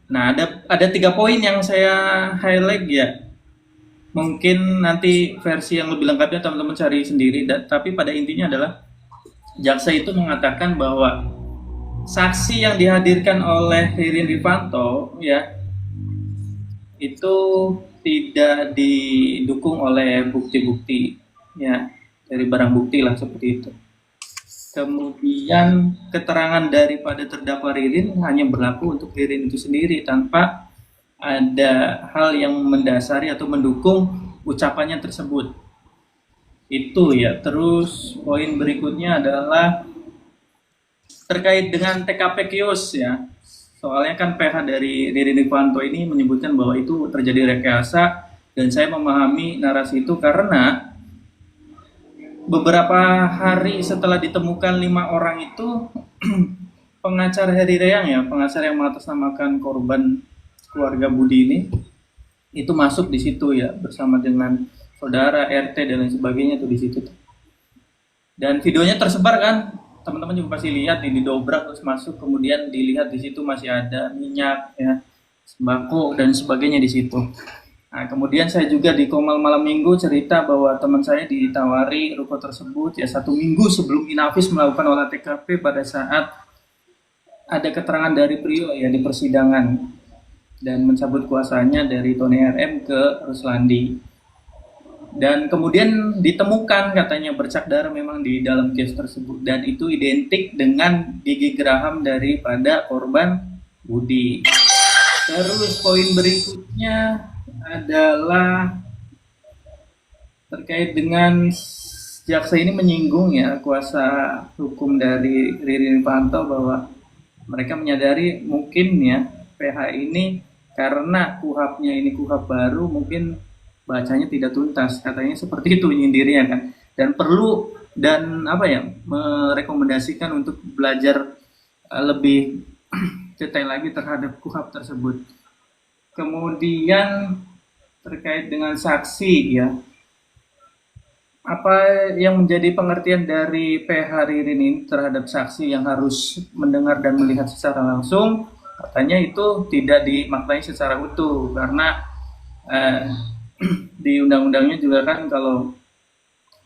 Nah, ada 3 poin yang saya highlight ya. Mungkin nanti versi yang lebih lengkapnya teman-teman cari sendiri. Tapi pada intinya adalah jaksa itu mengatakan bahwa saksi yang dihadirkan oleh Ririn Rifanto ya itu tidak didukung oleh bukti-bukti ya, dari barang bukti lah seperti itu. Kemudian keterangan daripada terdakwa Ririn hanya berlaku untuk Ririn itu sendiri tanpa ada hal yang mendasari atau mendukung ucapannya tersebut. Itu ya. Terus poin berikutnya adalah terkait dengan TKP kios ya. Soalnya kan PH dari Ririn Irfanto ini menyebutkan bahwa itu terjadi rekayasa, dan saya memahami narasi itu karena beberapa hari setelah ditemukan 5 orang itu pengacara Heri Reyang ya, pengacara yang mengatasnamakan korban keluarga Budi ini itu masuk di situ ya bersama dengan saudara RT dan lain sebagainya tuh di situ. Dan videonya tersebar kan, teman-teman juga pasti lihat di didobrak terus masuk, kemudian dilihat di situ masih ada minyak ya, sembako dan sebagainya di situ. Nah, kemudian saya juga di Komal malam minggu cerita bahwa teman saya ditawari ruko tersebut ya 1 minggu sebelum Inavis melakukan olah TKP pada saat ada keterangan dari Prio ya di persidangan dan mencabut kuasanya dari Tony RM ke Ruslandi. Dan kemudian ditemukan katanya bercak darah memang di dalam kios tersebut, dan itu identik dengan gigi geraham daripada korban Budi. Terus poin berikutnya adalah terkait dengan jaksa ini menyinggung ya kuasa hukum dari Ririn Irfanto bahwa mereka menyadari mungkin ya PH ini karena kuhapnya ini kuhap baru mungkin bacanya tidak tuntas, katanya seperti itu nyindirnya kan, dan perlu dan apa ya merekomendasikan untuk belajar lebih detail lagi terhadap kuhap tersebut. Kemudian terkait dengan saksi ya, apa yang menjadi pengertian dari PH Ririn ini terhadap saksi yang harus mendengar dan melihat secara langsung, katanya itu tidak dimaknai secara utuh karena di undang-undangnya juga kan kalau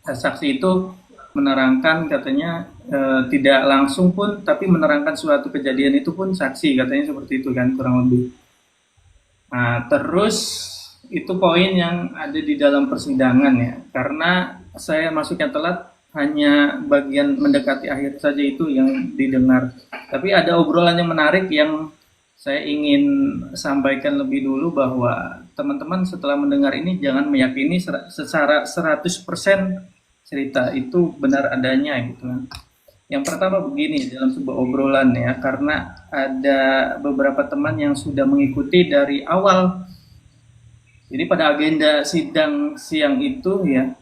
saksi itu menerangkan katanya tidak langsung pun tapi menerangkan suatu kejadian itu pun saksi, katanya seperti itu kan kurang lebih. Nah, terus itu poin yang ada di dalam persidangan ya, karena saya masuknya telat hanya bagian mendekati akhir saja itu yang didengar, tapi ada obrolan yang menarik yang saya ingin sampaikan lebih dulu bahwa teman-teman setelah mendengar ini jangan meyakini secara 100% cerita itu benar adanya gitu kan. Yang pertama begini, dalam sebuah obrolan ya, karena ada beberapa teman yang sudah mengikuti dari awal. Jadi pada agenda sidang siang itu ya,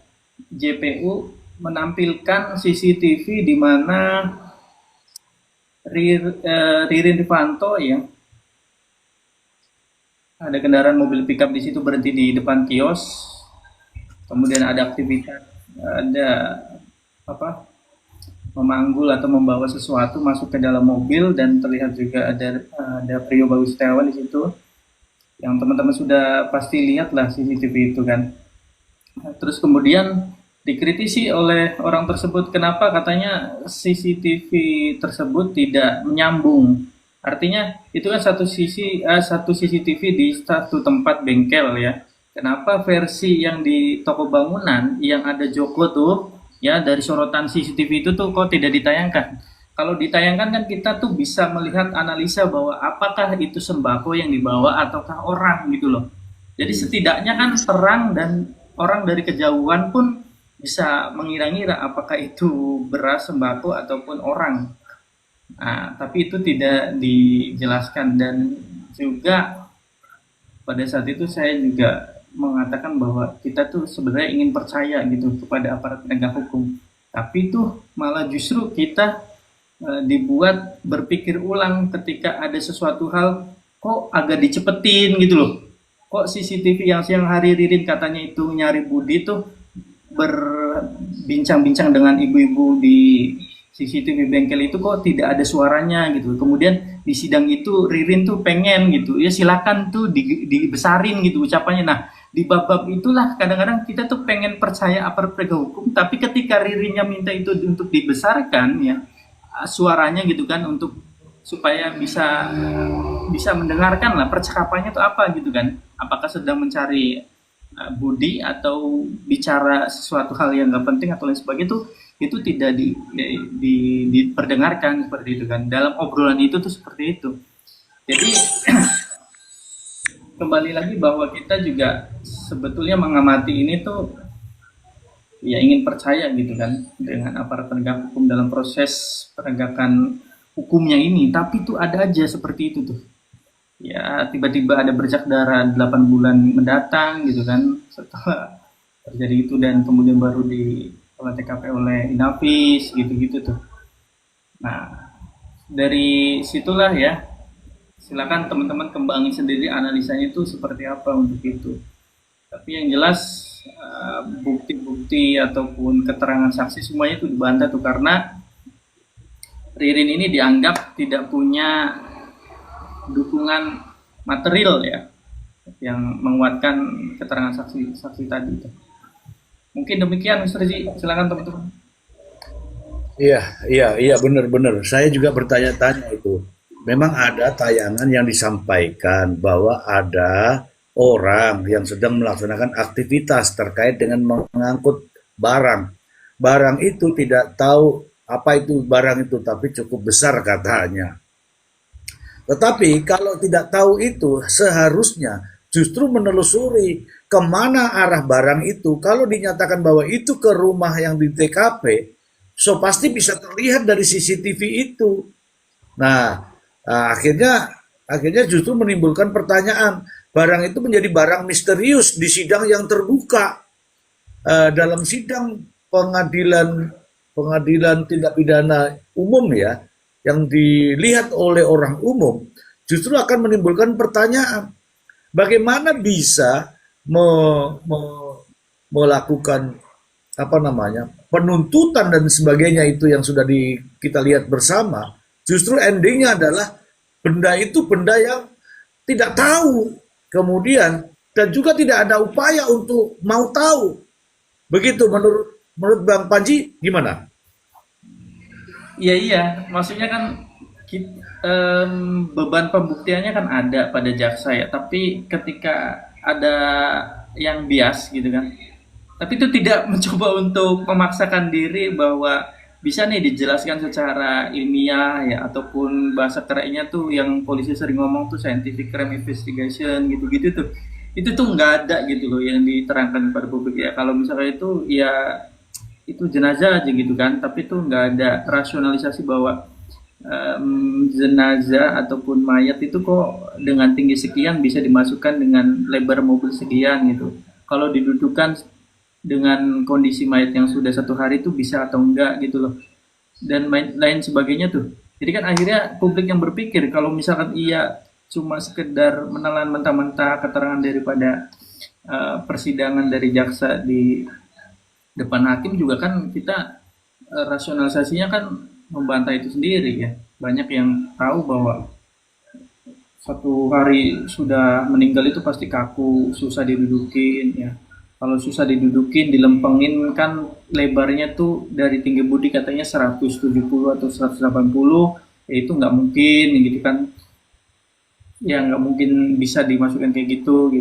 JPU menampilkan CCTV di mana Ririn Irfanto ya, ada kendaraan mobil pickup di situ berhenti di depan kios, kemudian ada aktivitas, ada apa, memanggul atau membawa sesuatu masuk ke dalam mobil, dan terlihat juga ada Prio Bagus Setiawan di situ, yang teman-teman sudah pasti lihat lah CCTV itu kan. Terus kemudian dikritisi oleh orang tersebut, kenapa katanya CCTV tersebut tidak menyambung. Artinya itu kan satu CCTV di satu tempat bengkel ya. Kenapa versi yang di toko bangunan yang ada Joko tuh ya, dari sorotan CCTV itu tuh kok tidak ditayangkan? Kalau ditayangkan kan kita tuh bisa melihat analisa bahwa apakah itu sembako yang dibawa ataukah orang gitu loh. Jadi setidaknya kan terang dan orang dari kejauhan pun bisa mengira-ngira apakah itu beras, sembako ataupun orang. Nah, tapi itu tidak dijelaskan, dan juga pada saat itu saya juga mengatakan bahwa kita tuh sebenarnya ingin percaya gitu kepada aparat penegak hukum, tapi tuh malah justru kita dibuat berpikir ulang ketika ada sesuatu hal kok agak dicepetin gitu loh. Kok CCTV yang siang hari Ririn katanya itu nyari Budi tuh berbincang-bincang dengan ibu-ibu di CCTV bengkel itu kok tidak ada suaranya gitu. Kemudian di sidang itu Ririn tuh pengen gitu, ya silakan tuh dibesarin gitu ucapannya. Nah, di bab-bab itulah kadang-kadang kita tuh pengen percaya aparat penegak hukum, tapi ketika Ririnnya minta itu untuk dibesarkan ya suaranya gitu kan, untuk supaya bisa mendengarkan lah percakapannya itu apa gitu kan. Apakah sedang mencari Budi atau bicara sesuatu hal yang nggak penting atau lain sebagainya, itu tidak diperdengarkan seperti itu kan. Dalam obrolan itu tuh seperti itu. Jadi kembali lagi bahwa kita juga sebetulnya mengamati ini tuh ya ingin percaya gitu kan dengan aparat penegak hukum dalam proses penegakan hukumnya ini, tapi tuh ada aja seperti itu tuh. Ya tiba-tiba ada bercak darah 8 bulan mendatang gitu kan setelah terjadi itu, dan kemudian baru di olah TKP oleh Inavis gitu-gitu tuh. Nah, dari situlah ya, silakan teman-teman kembangin sendiri analisanya itu seperti apa untuk itu. Tapi yang jelas bukti-bukti ataupun keterangan saksi semuanya itu dibantah tuh, karena Ririn ini dianggap tidak punya dukungan material ya yang menguatkan keterangan saksi tadi itu. Mungkin demikian, Mr. Ji. Silakan teman-teman. Iya, benar-benar. Saya juga bertanya-tanya itu. Memang ada tayangan yang disampaikan bahwa ada orang yang sedang melaksanakan aktivitas terkait dengan mengangkut barang. Barang itu tidak tahu apa itu barang itu, tapi cukup besar katanya. Tetapi kalau tidak tahu itu, seharusnya justru menelusuri kemana arah barang itu. Kalau dinyatakan bahwa itu ke rumah yang di TKP, so pasti bisa terlihat dari CCTV itu. Nah, akhirnya justru menimbulkan pertanyaan. Barang itu menjadi barang misterius di sidang yang terbuka. Dalam sidang pengadilan tindak pidana umum ya, yang dilihat oleh orang umum, justru akan menimbulkan pertanyaan. Bagaimana bisa melakukan penuntutan dan sebagainya itu yang sudah kita lihat bersama, justru endingnya adalah benda itu benda yang tidak tahu kemudian, dan juga tidak ada upaya untuk mau tahu. Begitu menurut Bang Panji gimana? Iya, maksudnya kan beban pembuktiannya kan ada pada jaksa ya, tapi ketika ada yang bias gitu kan, tapi itu tidak mencoba untuk memaksakan diri bahwa bisa nih dijelaskan secara ilmiah ya, ataupun bahasa kerennya tuh yang polisi sering ngomong tuh scientific crime investigation gitu-gitu tuh, itu tuh nggak ada gitu loh yang diterangkan kepada publik ya. Kalau misalnya itu ya itu jenazah aja gitu kan, tapi tuh nggak ada rasionalisasi bahwa jenazah ataupun mayat itu kok dengan tinggi sekian bisa dimasukkan dengan lebar mobil sekian gitu. Kalau didudukan dengan kondisi mayat yang sudah 1 hari itu bisa atau enggak gitu loh, dan lain sebagainya tuh. Jadi kan akhirnya publik yang berpikir kalau misalkan ia cuma sekedar menelan mentah-mentah keterangan daripada persidangan dari jaksa di depan hakim, juga kan kita rasionalisasinya kan membantah itu sendiri ya. Banyak yang tahu bahwa 1 hari sudah meninggal itu pasti kaku, susah didudukin ya. Kalau susah didudukin, dilempengin kan lebarnya tuh dari tinggi budi katanya 170 atau 180, ya itu nggak mungkin gitu kan. Ya nggak mungkin bisa dimasukkan kayak gitu.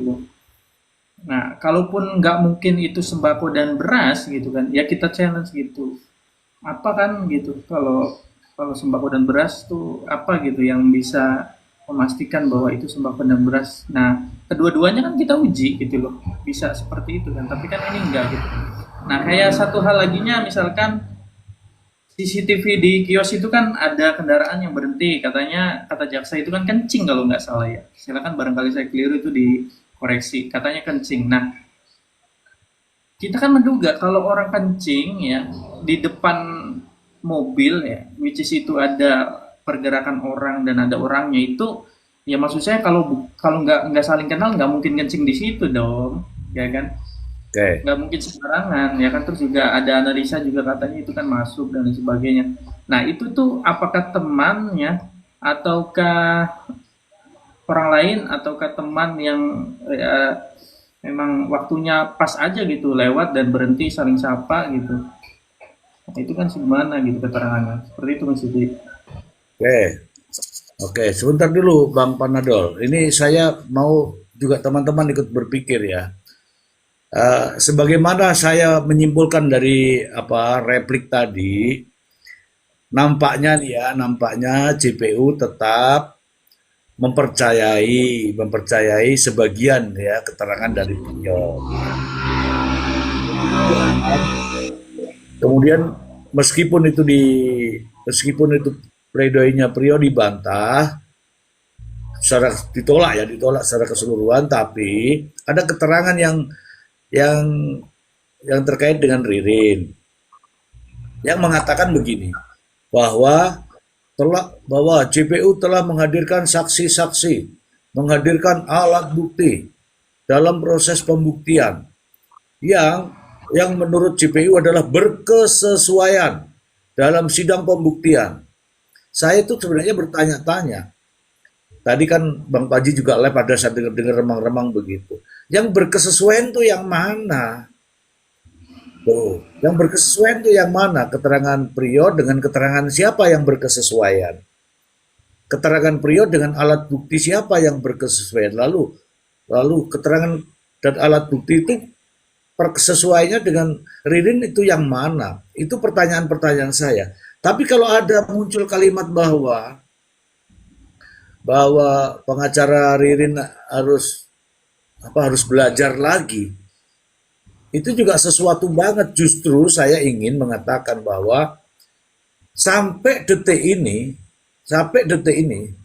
Nah, kalaupun nggak mungkin itu sembako dan beras gitu kan, ya kita challenge gitu. Apa kan gitu, kalau sembako dan beras tuh apa gitu yang bisa memastikan bahwa itu sembako dan beras. Nah, kedua-duanya kan kita uji gitu loh, bisa seperti itu kan, tapi kan ini enggak gitu. Nah, kayak satu hal laginya, misalkan CCTV di kios itu kan ada kendaraan yang berhenti, katanya kata jaksa itu kan kencing kalau nggak salah ya. Silakan barangkali saya keliru itu dikoreksi, katanya kencing. Nah, kita kan menduga kalau orang kencing ya di depan mobil ya, which is itu ada pergerakan orang dan ada orangnya, itu ya maksud saya kalau nggak saling kenal nggak mungkin kencing di situ dong, ya kan? Oke. Nggak mungkin sembarangan ya kan. Terus juga ada analisa juga katanya itu kan masuk dan lain sebagainya. Nah itu tuh apakah temannya ataukah orang lain ataukah teman yang memang waktunya pas aja gitu lewat dan berhenti saling sapa gitu. Nah, itu kan gimana gitu keterangannya, seperti itu Mas Siti. Oke, sebentar dulu Bang Panadol. Ini saya mau juga teman-teman ikut berpikir ya. Sebagaimana saya menyimpulkan dari replik tadi, nampaknya JPU tetap mempercayai sebagian ya keterangan dari beliau. Kemudian meskipun itu pledoinya Priyo dibantah, ditolak secara keseluruhan, tapi ada keterangan yang yang terkait dengan Ririn yang mengatakan begini, bahwa JPU telah menghadirkan saksi-saksi, menghadirkan alat bukti dalam proses pembuktian yang menurut JPU adalah berkesesuaian dalam sidang pembuktian. Saya itu sebenarnya bertanya-tanya. Tadi kan Bang Paji juga live pada saat dengar remang-remang begitu. Yang berkesesuaian itu yang mana? Tuh, yang berkesesuaian itu yang mana? Keterangan Priyo dengan keterangan siapa yang berkesesuaian? Keterangan Priyo dengan alat bukti siapa yang berkesesuaian? Lalu keterangan dan alat bukti itu persesuaiannya dengan Ririn itu yang mana? Itu pertanyaan-pertanyaan saya. Tapi kalau ada muncul kalimat bahwa pengacara Ririn harus belajar lagi, itu juga sesuatu banget. Justru saya ingin mengatakan bahwa sampai detik ini,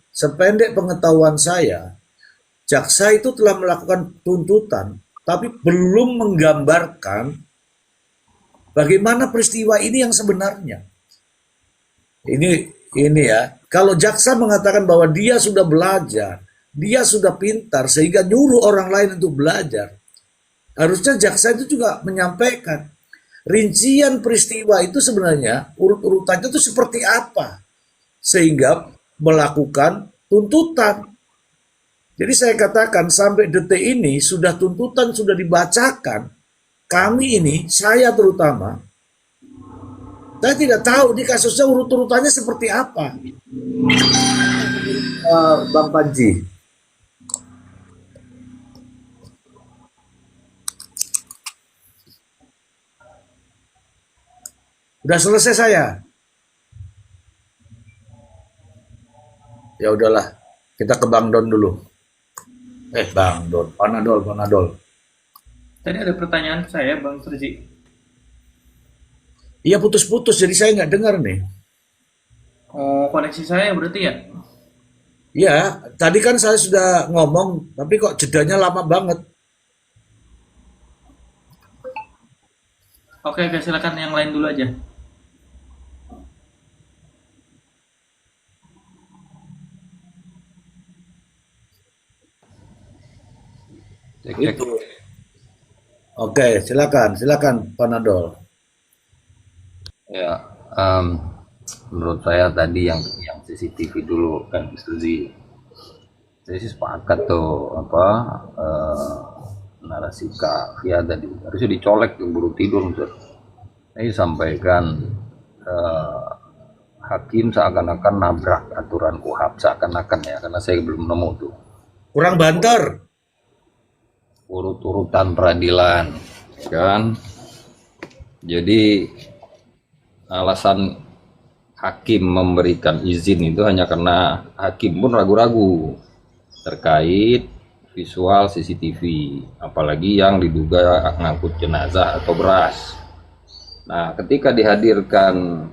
sependek pengetahuan saya, jaksa itu telah melakukan tuntutan, tapi belum menggambarkan bagaimana peristiwa ini yang sebenarnya. Ini ya, kalau jaksa mengatakan bahwa dia sudah belajar, dia sudah pintar sehingga nyuruh orang lain untuk belajar, harusnya jaksa itu juga menyampaikan rincian peristiwa itu sebenarnya urut-urutannya itu seperti apa sehingga melakukan tuntutan. Jadi saya katakan sampai detik ini tuntutan sudah dibacakan. Kami ini, saya terutama, saya tidak tahu di kasusnya urut-urutannya seperti apa. Bang Panji. Udah selesai saya. Ya udahlah, kita ke Bang Don dulu. Bang Don, Panadol. Tadi ada pertanyaan saya, Bang Suji. Iya putus-putus, jadi saya nggak dengar nih. Oh, koneksi saya berarti ya? Iya, tadi kan saya sudah ngomong, tapi kok jedanya lama banget. Oke, silakan yang lain dulu aja. Cek. Itu. Oke, silakan Panadol. Ya, menurut saya tadi yang CCTV dulu kan, Suzy. Saya sih sepakat tuh narasi Kak Fia tadi harusnya dicolek tuh buru tidur. Saya sampaikan hakim seakan-akan nabrak aturan KUHAP, seakan-akan ya, karena saya belum nemu tuh Kurang banter. urut-urutan peradilan kan. Jadi alasan hakim memberikan izin itu hanya karena hakim pun ragu-ragu terkait visual CCTV, apalagi yang diduga ngangkut jenazah atau beras. Nah, ketika dihadirkan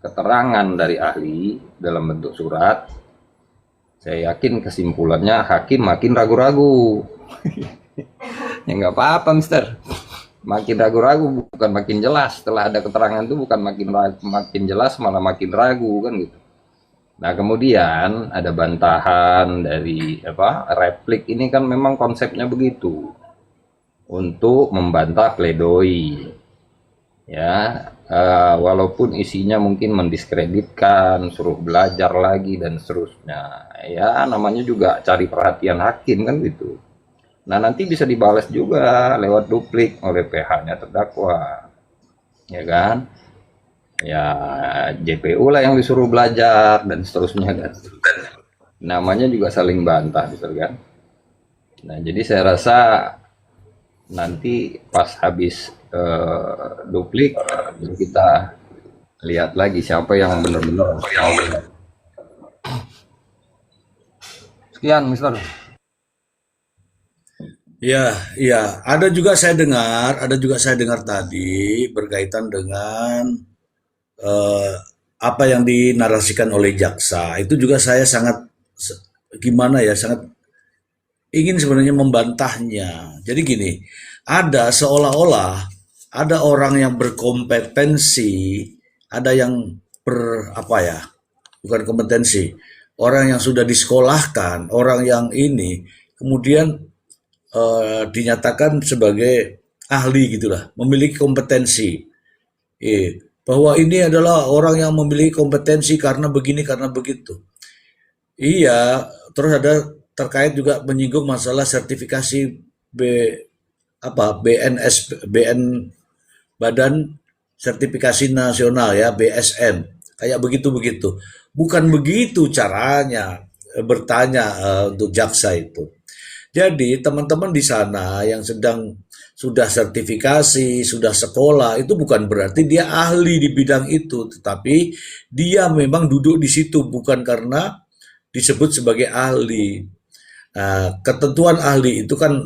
keterangan dari ahli dalam bentuk surat, saya yakin kesimpulannya hakim makin ragu-ragu. Ya nggak apa-apa, Mister. Makin ragu-ragu bukan makin jelas. Setelah ada keterangan itu bukan makin jelas, malah makin ragu kan gitu. Nah, kemudian ada bantahan dari replik ini kan memang konsepnya begitu. Untuk membantah pledoi. Ya, walaupun isinya mungkin mendiskreditkan, suruh belajar lagi dan seterusnya. Ya, namanya juga cari perhatian hakim kan gitu. Nah, nanti bisa dibalas juga lewat duplik oleh PH-nya terdakwa. Ya kan? Ya, JPU lah yang disuruh belajar dan seterusnya kan. Namanya juga saling bantah gitu kan. Nah, jadi saya rasa nanti pas habis duplik kita lihat lagi siapa yang benar-benar. Sekian, Mister. Ya, ya. Ada juga saya dengar tadi berkaitan dengan eh, apa yang dinarasikan oleh jaksa. Itu juga saya sangat gimana ya, sangat ingin sebenarnya membantahnya. Jadi gini, ada seolah-olah ada orang yang berkompetensi, ada yang apa ya, bukan kompetensi, orang yang sudah disekolahkan, orang yang ini, kemudian dinyatakan sebagai ahli gitulah, memiliki kompetensi. Bahwa ini adalah orang yang memiliki kompetensi karena begini, karena begitu. Iya, terus ada terkait juga menyinggung masalah sertifikasi B apa BNS BN Badan Sertifikasi Nasional ya BSN kayak begitu-begitu. Bukan begitu caranya bertanya untuk jaksa itu. Jadi teman-teman di sana yang sedang sudah sertifikasi, sudah sekolah, itu bukan berarti dia ahli di bidang itu, tetapi dia memang duduk di situ bukan karena disebut sebagai ahli. Nah, ketentuan ahli itu kan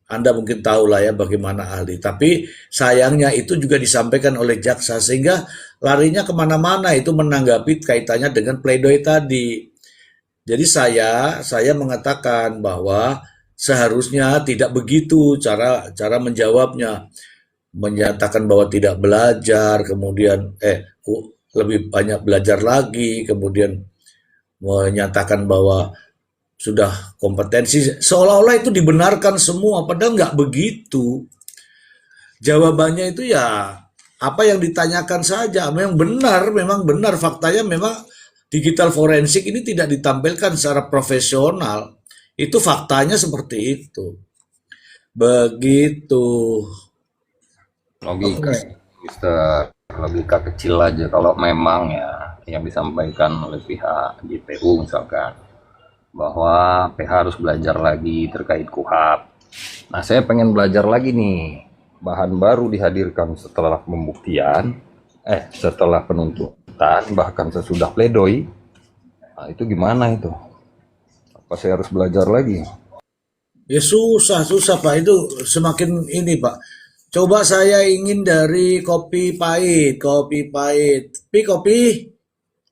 Anda mungkin tahu lah ya bagaimana ahli. Tapi sayangnya itu juga disampaikan oleh jaksa sehingga larinya kemana-mana itu menanggapi kaitannya dengan pledoi tadi. Jadi saya mengatakan bahwa seharusnya tidak begitu cara menjawabnya, menyatakan bahwa tidak belajar, kemudian lebih banyak belajar lagi, kemudian menyatakan bahwa sudah kompetensi, seolah-olah itu dibenarkan semua, padahal nggak begitu. Jawabannya itu ya apa yang ditanyakan saja, memang benar faktanya memang digital forensik ini tidak ditampilkan secara profesional. Itu faktanya seperti itu. Begitu. Logika, Mister. Logika kecil aja kalau memang ya yang disampaikan oleh pihak JPU misalkan bahwa PH harus belajar lagi terkait KUHAP. Nah, saya pengen belajar lagi nih. Bahan baru dihadirkan setelah pembuktian, setelah penuntutan, bahkan sesudah pledoi. Nah, itu gimana itu? Apa saya harus belajar lagi? Ya susah Pak, itu semakin ini Pak. Coba saya ingin dari kopi pahit. Kopi.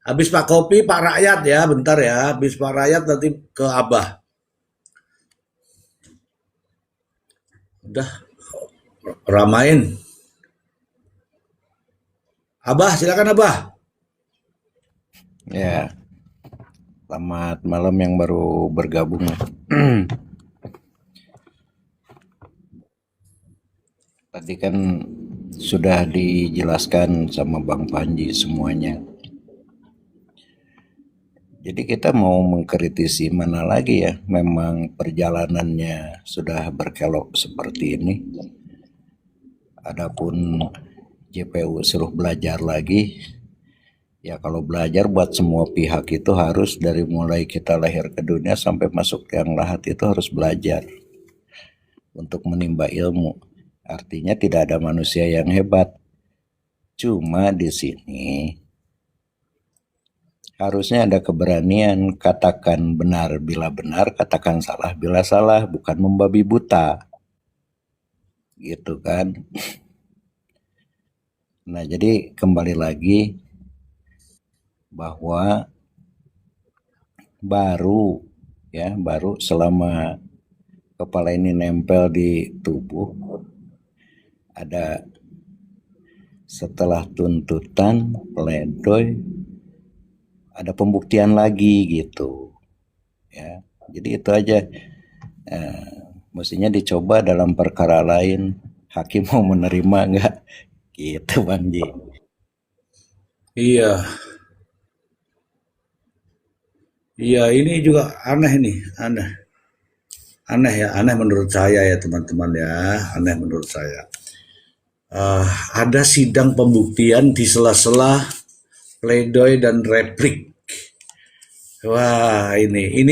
Habis Pak kopi, Pak Rakyat ya, bentar ya. Habis Pak Rakyat nanti ke Abah. Udah, ramain. Abah, silakan Abah. Ya, selamat malam yang baru bergabung. Tadi kan sudah dijelaskan sama Bang Panji semuanya. Jadi kita mau mengkritisi mana lagi ya, memang perjalanannya sudah berkelok seperti ini. Adapun JPU suruh belajar lagi, ya kalau belajar buat semua pihak itu harus dari mulai kita lahir ke dunia sampai masuk ke yang lahat itu harus belajar untuk menimba ilmu. Artinya tidak ada manusia yang hebat. Cuma di sini harusnya ada keberanian, katakan benar bila benar, katakan salah bila salah, bukan membabi buta. Gitu kan. Nah, jadi kembali lagi bahwa baru selama kepala ini nempel di tubuh, ada setelah tuntutan, pledoi, ada pembuktian lagi gitu ya. Jadi itu aja, mestinya dicoba dalam perkara lain, hakim mau menerima enggak gitu Bang Ji. Iya, ini juga aneh nih, aneh menurut saya ya teman-teman ya, aneh menurut saya. Ada sidang pembuktian di sela-sela pledoi dan replik. Wah, ini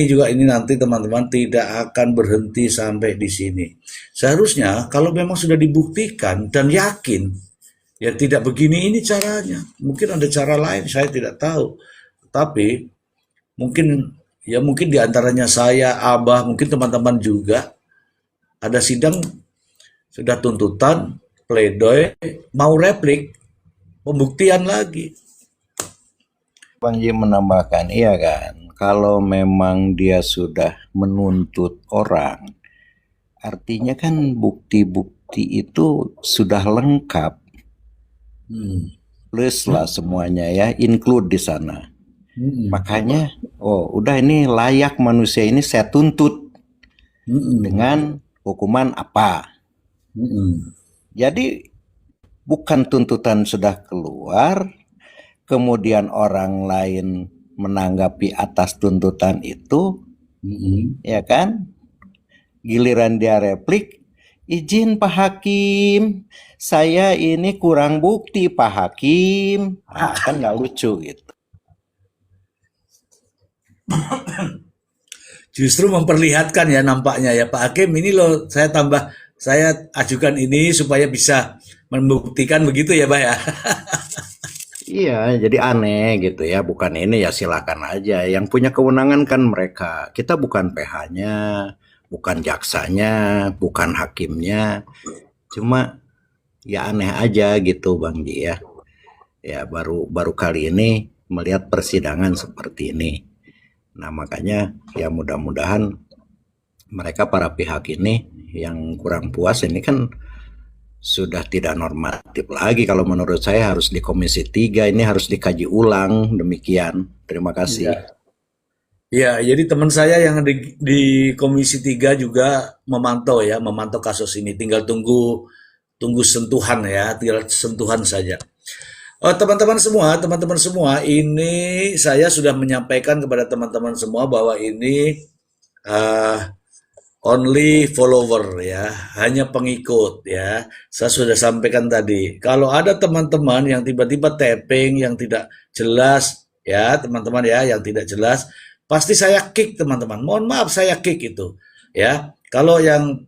nanti teman-teman tidak akan berhenti sampai di sini. Seharusnya kalau memang sudah dibuktikan dan yakin, ya tidak begini ini caranya. Mungkin ada cara lain, saya tidak tahu. Tapi mungkin diantaranya saya, Abah, mungkin teman-teman juga ada sidang, sudah tuntutan, pledoi, mau replik, pembuktian lagi. Bang Ji menambahkan, iya kan, kalau memang dia sudah menuntut orang, artinya kan bukti-bukti itu sudah lengkap, plus lah semuanya ya, include di sana. Makanya, oh udah ini layak manusia ini saya tuntut dengan hukuman apa. Jadi bukan tuntutan sudah keluar, kemudian orang lain menanggapi atas tuntutan itu, ya kan? Giliran dia replik, izin Pak Hakim, saya ini kurang bukti Pak Hakim. Nah, kan nggak lucu gitu. Justru memperlihatkan ya nampaknya ya Pak Hakim, ini loh saya ajukan ini supaya bisa membuktikan begitu ya Pak ya. Iya, jadi aneh gitu ya. Bukan ini ya silakan aja. Yang punya kewenangan kan mereka. Kita bukan PH-nya, bukan jaksanya, bukan hakimnya. Cuma ya aneh aja gitu Bang Ji ya. Ya baru kali ini melihat persidangan seperti ini. Nah makanya ya mudah-mudahan mereka para pihak ini yang kurang puas ini kan sudah tidak normatif lagi. Kalau menurut saya harus di Komisi 3 ini harus dikaji ulang. Demikian. Terima kasih. Ya, jadi teman saya yang di Komisi 3 juga memantau kasus ini. Tinggal tunggu sentuhan ya, tinggal sentuhan saja. Oh, teman-teman semua, ini saya sudah menyampaikan kepada teman-teman semua bahwa ini only follower ya, hanya pengikut ya. Saya sudah sampaikan tadi. Kalau ada teman-teman yang tiba-tiba tapping yang tidak jelas ya, teman-teman ya, yang tidak jelas, pasti saya kick teman-teman. Mohon maaf saya kick itu ya. Kalau yang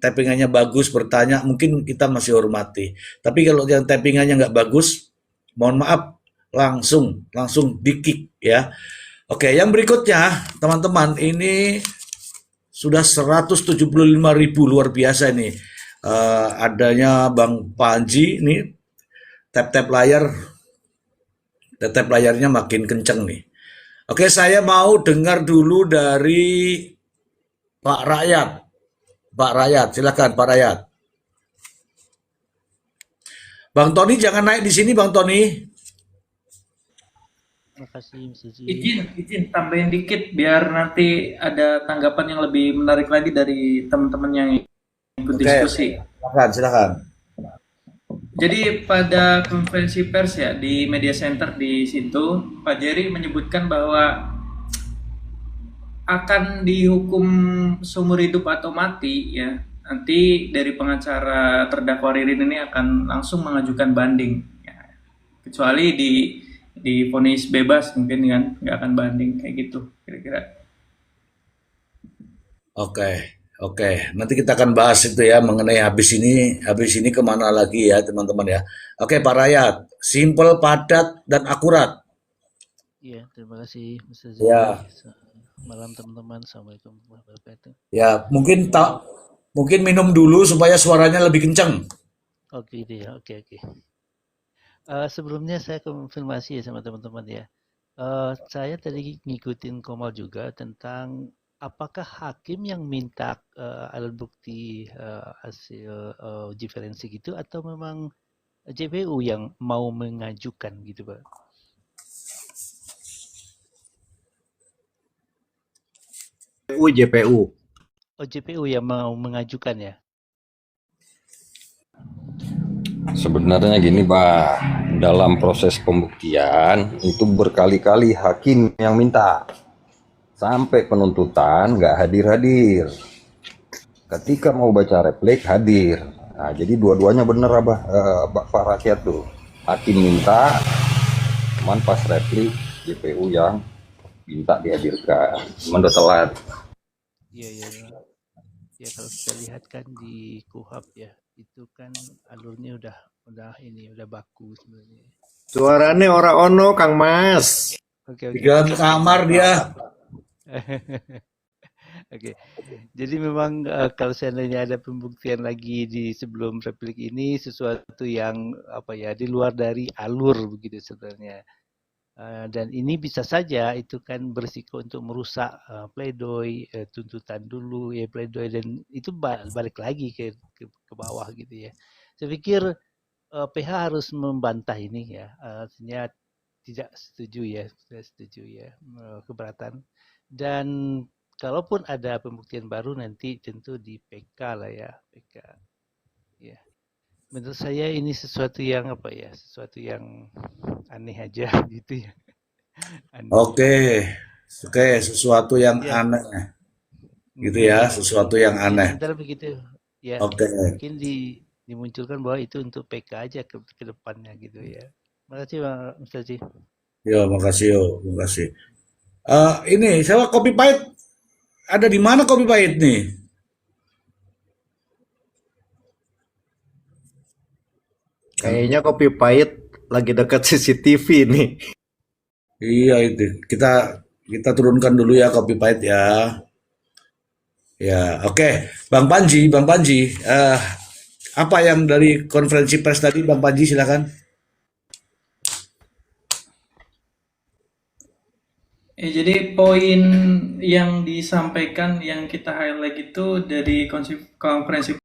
tappingannya bagus bertanya mungkin kita masih hormati. Tapi kalau yang tappingannya nggak bagus, mohon maaf langsung di kick ya. Oke, yang berikutnya teman-teman ini sudah 175.000 luar biasa ini. Adanya Bang Panji ini tap layarnya makin kenceng nih. Oke, saya mau dengar dulu dari Pak Rakyat. Pak Rakyat, silakan Pak Rakyat. Bang Tony jangan naik di sini Bang Tony. Makasih, Mr. Ji. Izin tambahin dikit biar nanti ada tanggapan yang lebih menarik lagi dari teman-teman yang ikut diskusi. Silakan. Jadi pada konferensi pers ya di media center di situ, Pak Jerry menyebutkan bahwa akan dihukum seumur hidup atau mati ya. Nanti dari pengacara terdakwa Ririn ini akan langsung mengajukan banding. Ya. Kecuali di vonis bebas mungkin kan nggak akan banding kayak gitu kira-kira. Oke. Nanti kita akan bahas itu ya mengenai habis ini kemana lagi ya teman-teman ya. Oke Pak Rakyat, simple, padat dan akurat. Iya, terima kasih, Mr. Ji. Ya. Malam teman-teman, Assalamualaikum warahmatullahi wabarakatuh. Ya, mungkin minum dulu supaya suaranya lebih kencang. Oke deh, oke. Sebelumnya saya konfirmasi ya sama teman-teman ya. Saya tadi ngikutin Komal juga tentang apakah hakim yang minta alat bukti hasil uji forensik itu atau memang JPU yang mau mengajukan gitu Pak? JPU. Oh JPU yang mau mengajukan ya? Sebenarnya gini Pak, dalam proses pembuktian itu berkali-kali hakim yang minta. Sampai penuntutan nggak hadir-hadir. Ketika mau baca replik hadir. Nah, jadi dua-duanya bener Pak Rakyat tuh. Hakim minta, cuman pas replik JPU yang minta dihadirkan. Cuman udah telat. Iya. Ya kalau kita lihat kan di KUHAP ya, itu kan alurnya udah baku sebenarnya. Suaranya ora ono Kang Mas. Oke. Di dalam kamar dia. Oke, jadi memang kalau seandainya ada pembuktian lagi di sebelum replik ini sesuatu yang apa ya di luar dari alur begitu sebenarnya. Dan ini bisa saja itu kan berisiko untuk merusak pledoi, tuntutan dulu ya pledoi dan itu balik lagi ke bawah gitu ya. Saya pikir PH harus membantah ini ya, artinya tidak setuju ya, tidak setuju ya keberatan. Dan kalaupun ada pembuktian baru nanti tentu di PK lah ya, PK. Ya. Menurut saya ini sesuatu yang apa ya, sesuatu yang aneh aja gitu ya. Aneh. Oke, sesuatu yang Ya. aneh, gitu ya, sesuatu yang Ya, aneh. sementara begitu. Ya, Oke, mungkin dimunculkan bahwa itu untuk PK aja ke depannya gitu ya. Makasih Bang Ustaz. yo, makasih yo, makasih. Ini saya kopi pahit ada di mana kopi pahit nih? Kayaknya kopi pahit lagi dekat CCTV nih. Iya itu, kita turunkan dulu ya kopi pahit ya. Ya, oke, Bang Panji, apa yang dari konferensi pers tadi, Bang Panji silakan. Jadi poin yang disampaikan yang kita highlight itu dari konferensi